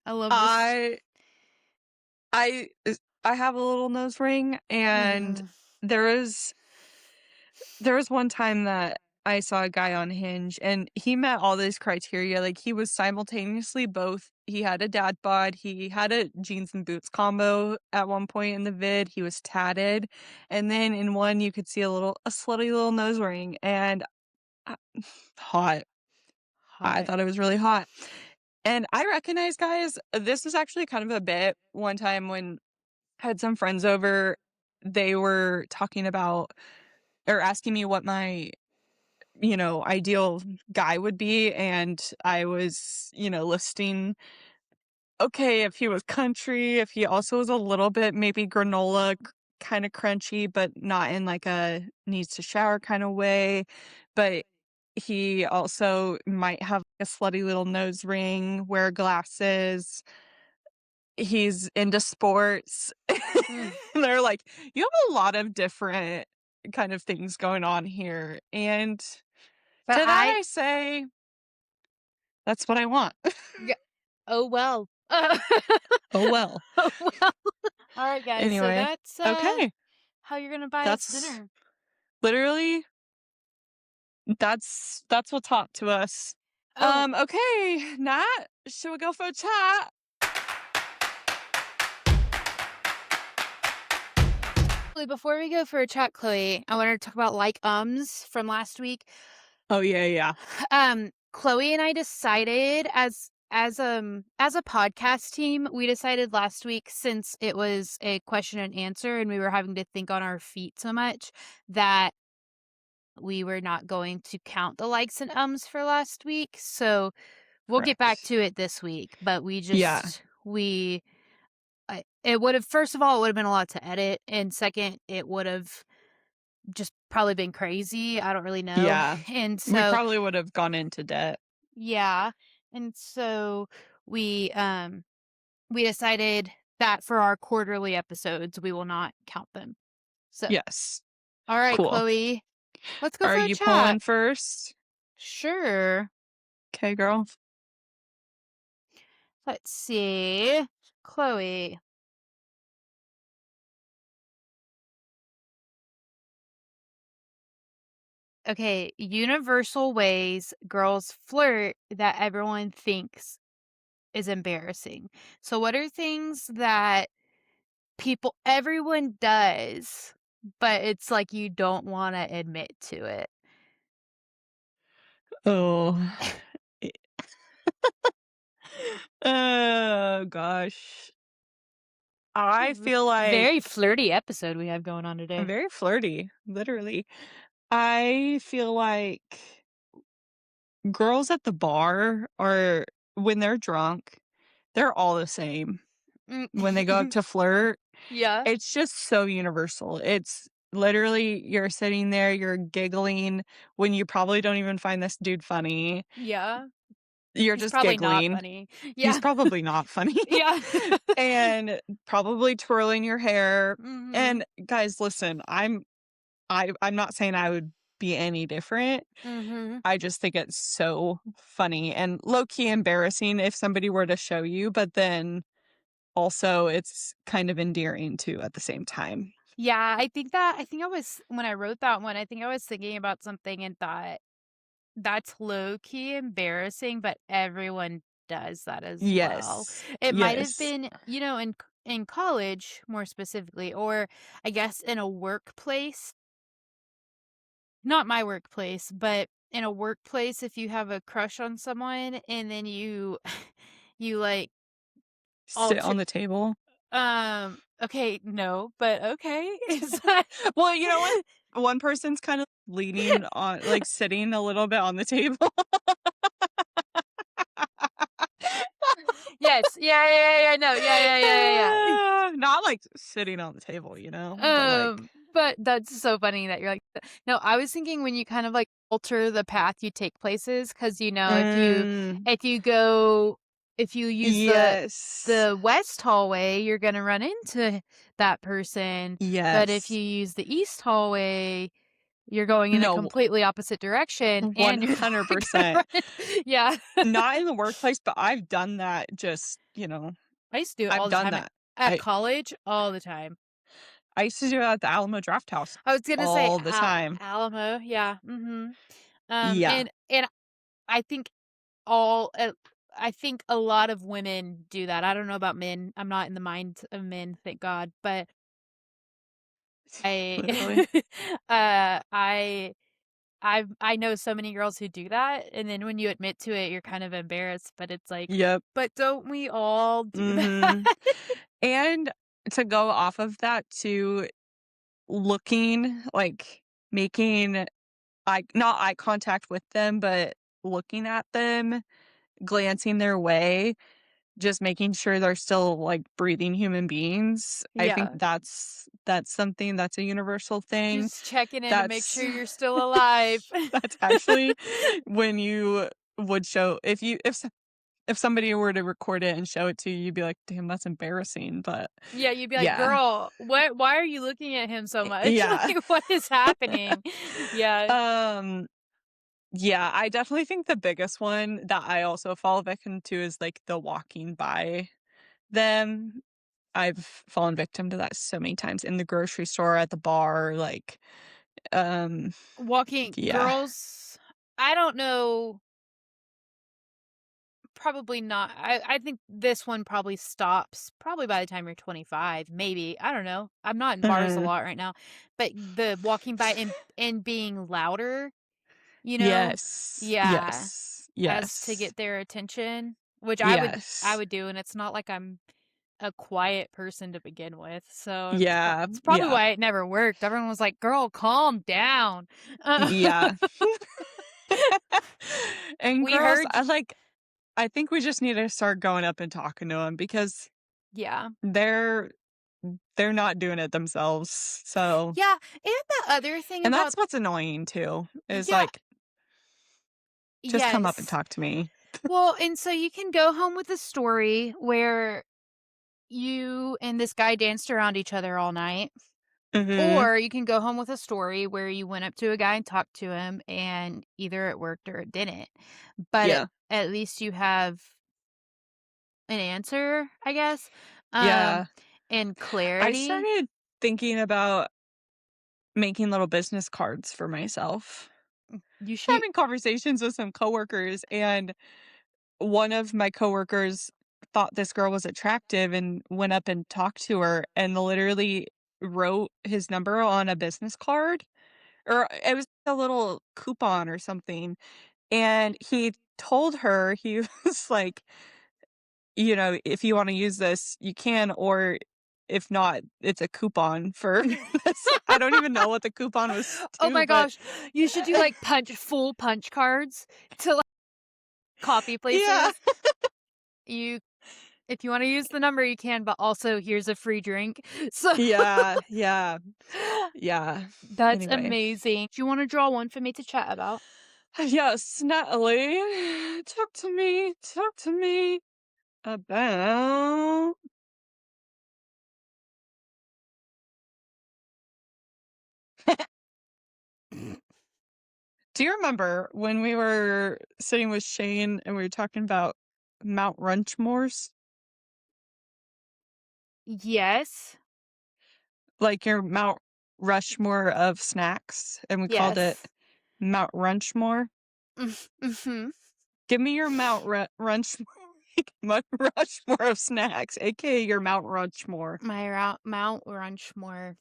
I love this. I I I have a little nose ring, and Mhm. there is there was one time that I saw a guy on Hinge, and he met all these criteria. Like, he was simultaneously both he had a dad bod, he had a jeans and boots combo at one point in the vid, he was tatted, and then in one, you could see a slutty little nose ring, and I hot. I Hot. thought it was really hot. And I recognize, guys, this was actually kind of a bit one time when I had some friends over, they were talking about or asking me what my, ideal guy would be, and I was, listing, okay, if he was country, if he also was a little bit maybe granola kinda crunchy, but not in like a needs to shower kinda way, but he also might have a slutty little nose ring, wear glasses, he's into sports. Mm. They're like, "You have a lot of different kind of things going on here," and But to that I I say, "That's what I want." yeah. Oh, well. Oh, well. Oh, well. Alright, guys, so Anyway, that's, okay. how you're gonna buy us That's dinner. literally that's what's hot to us. Oh, Okay, Nat, should we go for a chat? before we go for a chat, Chloe, I wanted to talk about like ums from last week. Oh, yeah, yeah. Chloe and I decided as a podcast team, we decided last week, since it was a question and answer and we were having to think on our feet so much, that we were not going to count the likes and ums for last week. So we'll get back Correct. to it this week, but Yeah, we it would have, first of all, it would have been a lot to edit, and second, it would have just probably been crazy. I don't really know. yeah. And We so, probably would have gone into debt. yeah. And so we we decided that for our quarterly episodes, we will not count them. So, Yes. all right, Cool. Chloe, let's go Are for a you chat. pulling first? Sure. Okay, girl. Let's see. Chloe. Okay, universal ways girls flirt that everyone thinks is embarrassing. So what are things that everyone does, but it's like you don't wanna admit to it? Oh. Eh Oh gosh. I feel like Very flirty episode we have going on I'm today. very flirty, literally. I feel like girls at the bar are when they're drunk, they're all the same. Mm. When they go up to flirt, Yeah, it's just so universal. It's literally you're sitting there, you're giggling when you probably don't even find this dude funny. yeah. You're He's just probably not giggling. funny. He's Yeah. probably not funny. Yeah. And probably twirling your hair. Mhm. And guys, listen, I'm not saying I would be any different. Mhm. I just think it's so funny and low key embarrassing if somebody were to show you, but then also it's kind of endearing too at the same time. Yeah, I think I was when I wrote that one, I think I was thinking about something and thought, "That's low key embarrassing, but everyone does that as well." Yes. It might have Yes. been, in college more specifically, or I guess in a workplace. Not my workplace, but in a workplace, if you have a crush on someone and then you you, like, Sit alter on the table. okay, no, but okay. Is that Well, you know what? One person's kind of leaning on like sitting a little bit on the table. Yes. Yeah, yeah, yeah, no, yeah, yeah, yeah, yeah, yeah. Not like sitting on the table, but like But that's so funny that you're like no, I was thinking when you kind of, like, alter the path you take places, because mm, if you go if you use yes. the west hallway, you're gonna run into that person, but if Yes. you use the east hallway, You're going in a No, completely opposite direction, and you're not gonna 100%. run Yeah. Not in the workplace, but I've done that just, I used to do it I've all the done time that. at I college, all the time. I used to do it at the Alamo Drafthouse I was gonna say all the time. Alamo, yeah, mhm. Yeah. And I think all I think a lot of women do that. I don't know about men. I'm not in the mind of men, thank God, but I Literally. I I know so many girls who do that, and then when you admit to it, you're kind of embarrassed, but it's like, Yep. "But don't we all do that?" Mhm. And to go off of that too, looking, like, making not eye contact with them, but looking at them, glancing their way, just making sure they're still, like, breathing human beings. I think Yeah. that's something that's a universal thing. Just checking in to make That's sure you're still alive. that's actually when you would show if somebody were to record it and show it to you, you'd be like, "Damn, that's embarrassing," but Yeah, you'd be like, yeah. "Girl, why are you looking at him so much? Yeah. Like, what is happening?" Yeah. Um, yeah, I definitely think the biggest one that I also fall victim to is, like, the walking by them. I've fallen victim to that so many times in the grocery store, at the bar, like, um, Walking yeah. girls, I don't know, probably not. I think this one probably stops probably by the time you're 25, maybe. I don't know. I'm not in bars a Mhm. lot right now, but the walking by and being louder, you know? Yes. Yeah, Yes. as to Yes. get their attention, which I Yes. would do, and it's not like I'm a quiet person to begin with, so Yeah. it's probably Yeah. why it never worked. Everyone was like, "Girl, calm down." Uh, Yeah. And we girls, heard I think we just need to start going up and talking to them because Yeah. they're they're not doing it themselves, so Yeah, and the other thing and about that's what's annoying too, is, Yeah, like, just come up and yes. talk to me. Well, and so you can go home with a story where you and this guy danced around each other all night, Mhm. or you can go home with a story where you went up to a guy and talked to him, and either it worked or it didn't. But Yeah. at least you have an answer, I guess, Yeah. and I clarity. started thinking about making little business cards for myself. You should Having conversations with some coworkers, and one of my coworkers thought this girl was attractive and went up and talked to her and literally wrote his number on a business card, or it was a little coupon or something, and he told her, he was like, "If you wanna use this, you can, or if not, it's a coupon for this." I don't even know what the coupon was Oh to, my but gosh, you should do, like, full punch cards to, like, coffee yeah. places. You If you wanna use the number, you can, but also here's a free drink. So Yeah, yeah, yeah. that's Anyway. amazing. Do you wanna draw one for me to chat about? Yes, Natalie, talk to me about Do you remember when we were sitting with Shane and we were talking about Mount Rushmores? Yes. Like your Mount Rushmore of snacks, and we called it Yes. Mount Rushmore? Mhm. Give me your Rushmore Mount Rushmore of snacks, AKA your Mount Rushmore. Mount Rushmore.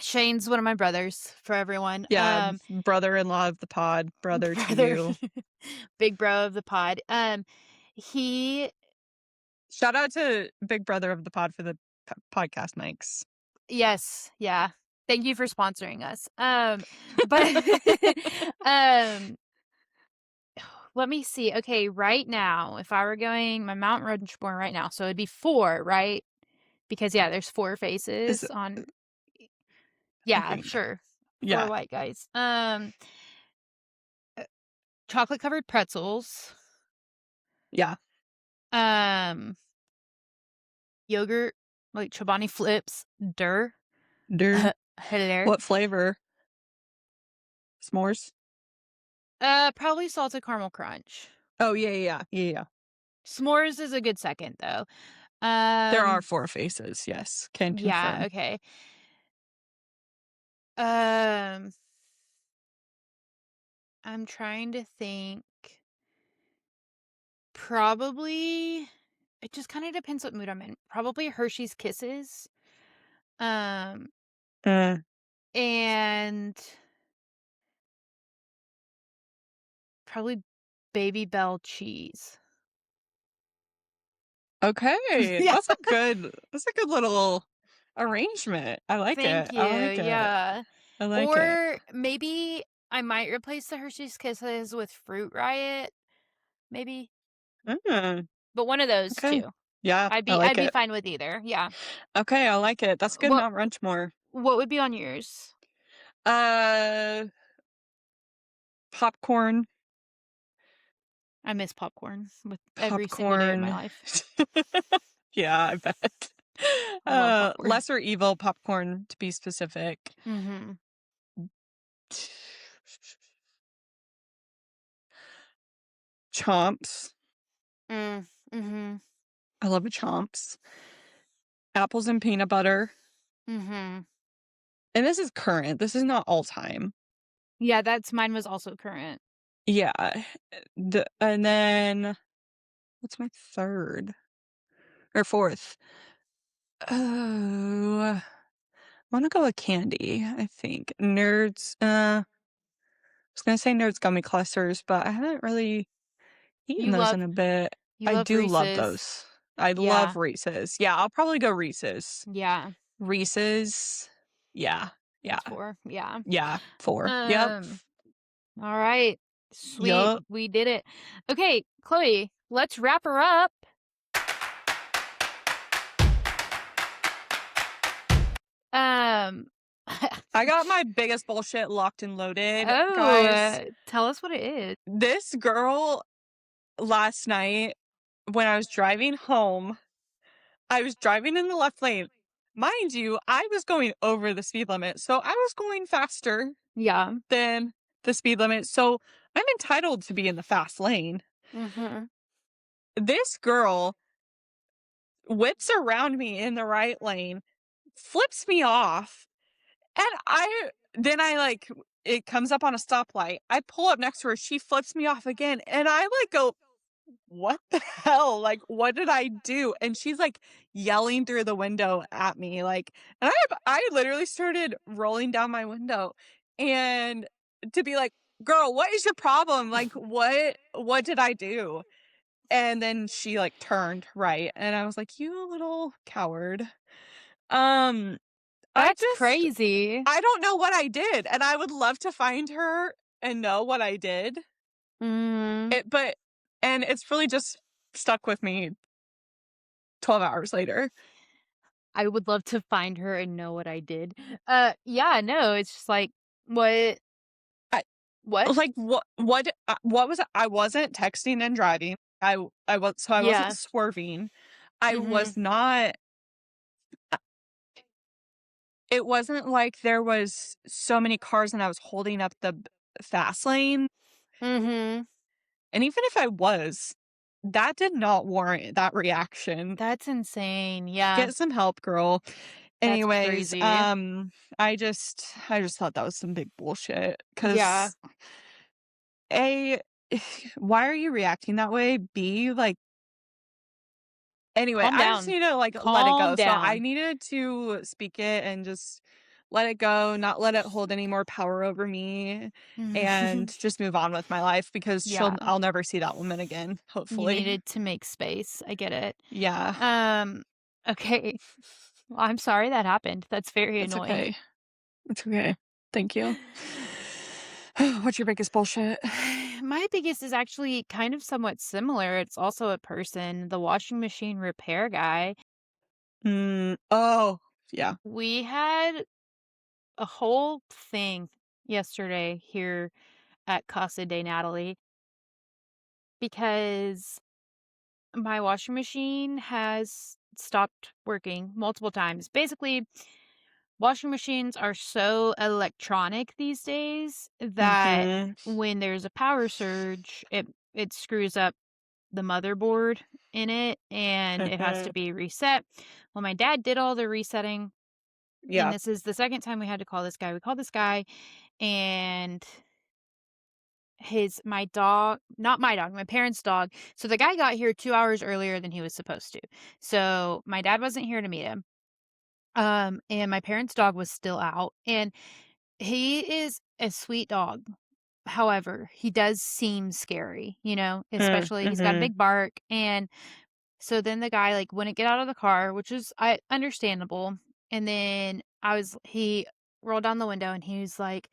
Shane's one of my brothers, for everyone. Yeah, brother-in-law of the pod, brother to Brother, you. big bro of the pod. He Shout out to big brother of the pod for the podcast mics. Yes, yeah. Thank you for sponsoring us. But, um, let me see. Okay, right now, if I were going my Mount Rushmore right now, so it'd be 4, right? Because, yeah, there's 4 Is faces on I Yeah, think. sure. 4 Yeah, white guys. Uh, chocolate covered pretzels, yeah. um, yogurt, like Chobani Flips, Hello. What flavor? S'mores? Probably salted caramel crunch. Oh, yeah, yeah, yeah, yeah, yeah. S'mores is a good second, though. There are Um, 4 faces, yes, can yeah, confirm. okay. Um, I'm trying to think. Probably it just kinda depends what mood I'm in. Probably Hershey's Kisses, um, Uh, and probably Baby Bell cheese. okay, Yeah, that's a good little arrangement. I like it, thank you, I like it, yeah. I like it. Or maybe I might replace the Hershey's Kisses with Fruit Riot, maybe, Mm, but one of those okay. 2. Yeah, I I'd like be it. fine with either, yeah. Okay, I like it. That's good What Mount Rushmore. what would be on yours? Uh, popcorn, I miss popcorn with every single day of my popcorn. life. Yeah, I bet. I love popcorn. Lesser evil popcorn, to be specific. Mhm. Chomps. Mm, mhm. I love a chomps. Apples and peanut butter. Mhm. And this is current. This is not all time. Yeah, that's mine was also current. Yeah. And then what's my third or fourth? Oh, I want to go with candy, I think. Nerds. I was going to say Nerds gummy clusters, but I haven't really eaten You those love in a bit. you I love do love Reese's. those. I love Yeah. Reese's. Yeah, I'll probably go Reese's. Yeah. Reese's. Yeah. Yeah. That's 4. Yeah. Yeah. 4. Yep. Um, all right. Sweet. Yup. We did it. Okay, Chloe, let's wrap her up. Um I got my biggest bullshit locked and loaded, Oh, guys. tell us what it is. This girl last night when I was driving home, I was driving in the left lane. Mind you, I was going over the speed limit, so I was going faster Yeah. than the speed limit, so I'm entitled to be in the fast lane. Mhm. This girl whips around me in the right lane, flips me off, and I like it comes up on a stoplight. I pull up next to her, she flips me off again, and I like go, "What the hell? Like, what did I do?" And she's like yelling through the window at me, like, and I literally started rolling down my window and to be like, "Girl, what is your problem? Like, what did I do?" And then she like turned right, and I was like, "You little coward." Um, I That's just crazy. I don't know what I did, and I would love to find her and know what I did. Mm. It but and it's really just stuck with me 12 hours later. I would love to find her and know what I did. Yeah, no, it's just like, what I what? like, what was I wasn't texting and driving. I wasn't Yeah. swerving. I Mhm. was not it wasn't like there was so many cars and I was holding up the fast lane, Mhm. and even if I was, that did not warrant that reaction. That's insane. Yeah. Get some help, girl. That's Anyways, crazy. I just thought that was some big bullshit. Yeah. Cause A, why are you reacting that way? B, like anyway, Calm I just down. need to, like, let it Calm go. So I down. needed to speak it and just let it go, not let it hold any more power over me, and just move on with my life because Yeah. I'll never see that woman again, You hopefully. needed to make space. I get it. Yeah, Um, okay. Well, I'm sorry that happened. That's very it's annoying. okay. It's okay. Thank you. What's your biggest bullshit? My biggest is actually kind of somewhat similar. It's also a person, the washing machine repair guy. Oh, yeah. We had a whole thing yesterday here at Casa de Natalie because my washing machine has stopped working multiple times. Basically, washing machines are so electronic these days that Mhm. when there's a power surge, it screws up the motherboard in it and it has to Mhm. be reset. Well, my dad did all the resetting, and Yeah. this is the second time we had to call this guy. We called this guy, and my dog, not my dog, my parents' dog. So the guy got here 2 hours earlier than he was supposed to. So my dad wasn't here to meet him. And my parents' dog was still out, and he is a sweet dog. However, he does seem scary, especially he's got a Mhm. big bark. And so then the guy like wouldn't get out of the car, which is understandable. And then he rolled down the window and he was like,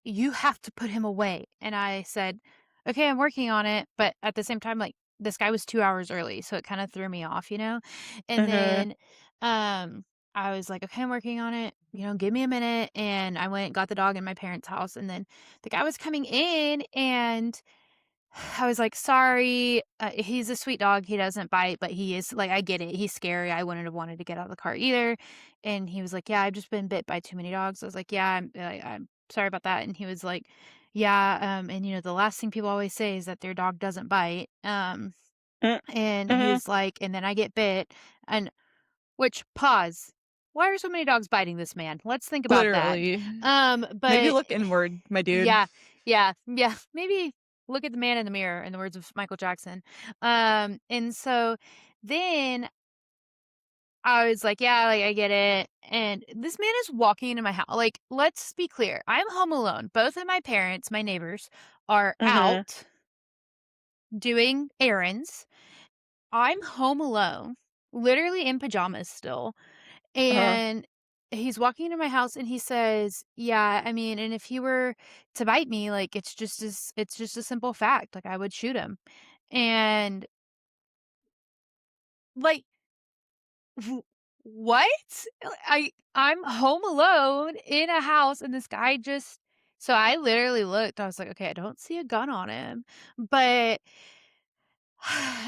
you have to put him away. And I said, okay, I'm working on it. But at the same time, like this guy was 2 hours early. So it kind of threw me off. And Mhm. then, I was like, okay, I'm working on it. Give me a minute. And I went, got the dog in my parents' house. And then the guy was coming in and I was like, "Sorry, he's a sweet dog, he doesn't bite, but he is like, I get it, he's scary, I wouldn't have wanted to get out of the car either." And he was like, "Yeah, I've just been bit by too many dogs." I was like, "Yeah, I'm sorry about that." And he was like, "Yeah, and the last thing people always say is that their dog doesn't bite." Mm. And he Mhm. was like, "And then I get bit." And which pause. Why are so many dogs biting this man? Let's think about that. Literally. Maybe But look inward, my dude. yeah, yeah. Maybe look at the man in the mirror, in the words of Michael Jackson. And so then I was like, yeah, like I get it. And this man is walking into my house. Like, let's be clear. I'm home alone. Both of my parents, my neighbors, are Mhm. out doing errands. I'm home alone, literally in pajamas still. Uh-huh. And he's walking into my house and he says, "Yeah, I mean, and if he were to bite me, like it's just a simple fact. Like I would shoot him." And like w- what? I'm home alone in a house and this guy just so I literally looked. I was like, "Okay, I don't see a gun on him." But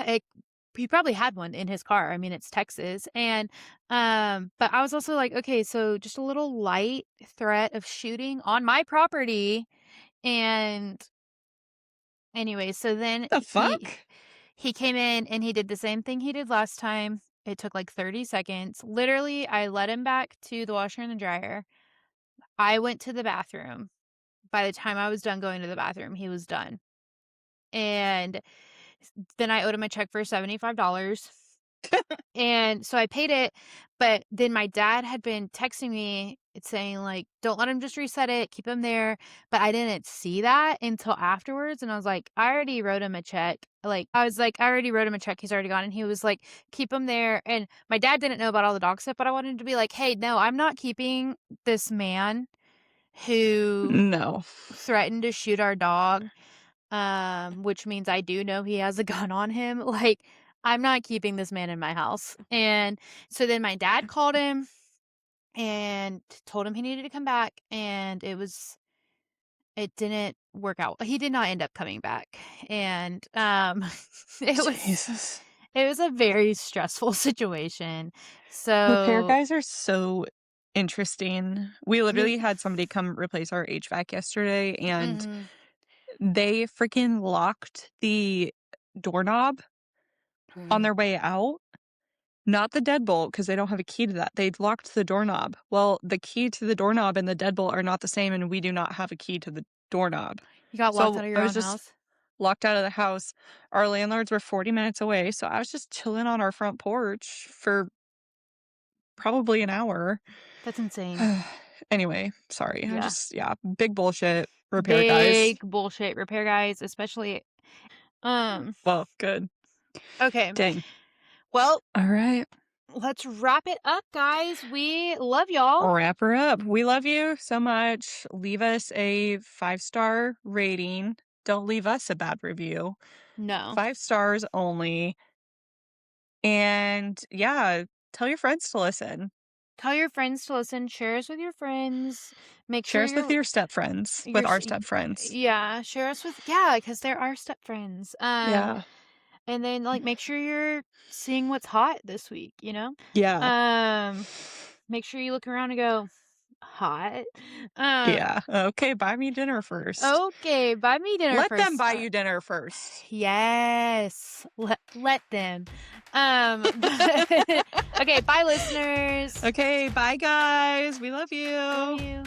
it he probably had one in his car. I mean, it's Texas. And but I was also like, okay, so just a little light threat of shooting on my property. And anyway, so then The he fuck? he came in and he did the same thing he did last time. It took like 30 seconds. Literally, I led him back to the washer and the dryer. I went to the bathroom. By the time I was done going to the bathroom, he was done. And then I owed him a check for $75. And so I paid it, but then my dad had been texting me saying like, "Don't let him just reset it, keep him there." But I didn't see that until afterwards, and I was like, "I already wrote him a check." Like, I was like, "I already wrote him a check, he's already gone." And he was like, "Keep him there." And my dad didn't know about all the dog stuff, but I wanted to be like, "Hey, no, I'm not keeping this man who No. threatened to shoot our dog, which means I do know he has a gun on him. Like, I'm not keeping this man in my house." And so then my dad called him and told him he needed to come back, and it didn't work out. He did not end up coming back. And it was Jesus. it was a very stressful situation. Repair So guys are so interesting. We you literally had somebody come replace our HVAC yesterday, and mhm. they freaking locked the doorknob on their way out. Not the deadbolt, because they don't have a key to that. They'd locked the doorknob. Well, the key to the doorknob and the deadbolt are not the same, and we do not have a key to the doorknob. You got locked So out of your I was own just house? locked out of the house. Our landlords were 40 minutes away, so I was just chilling on our front porch for probably an hour. That's insane. Anyway, sorry. Yeah. Yeah, big bullshit repair guys. Big bullshit repair guys, especially um Well, good. okay. Dang. Well, All right. let's wrap it up, guys. We love y'all. Wrap her up. We love you so much. Leave us a 5-star rating. Don't leave us a bad review. No. 5 stars only. And yeah, tell your friends to listen. Tell your friends to listen, share us with your friends. Make Share sure us with your step friends, with our step friends. yeah, share us with yeah, because there are step friends. Yeah. And then like make sure you're seeing what's hot this week. Yeah. Um make sure you look around and go, "Hot." Um, Yeah. Okay, buy me dinner first. okay, buy me dinner Let them first. buy you dinner first. Yes, let them. But okay, bye, listeners. Okay, bye guys. We love Love you. you.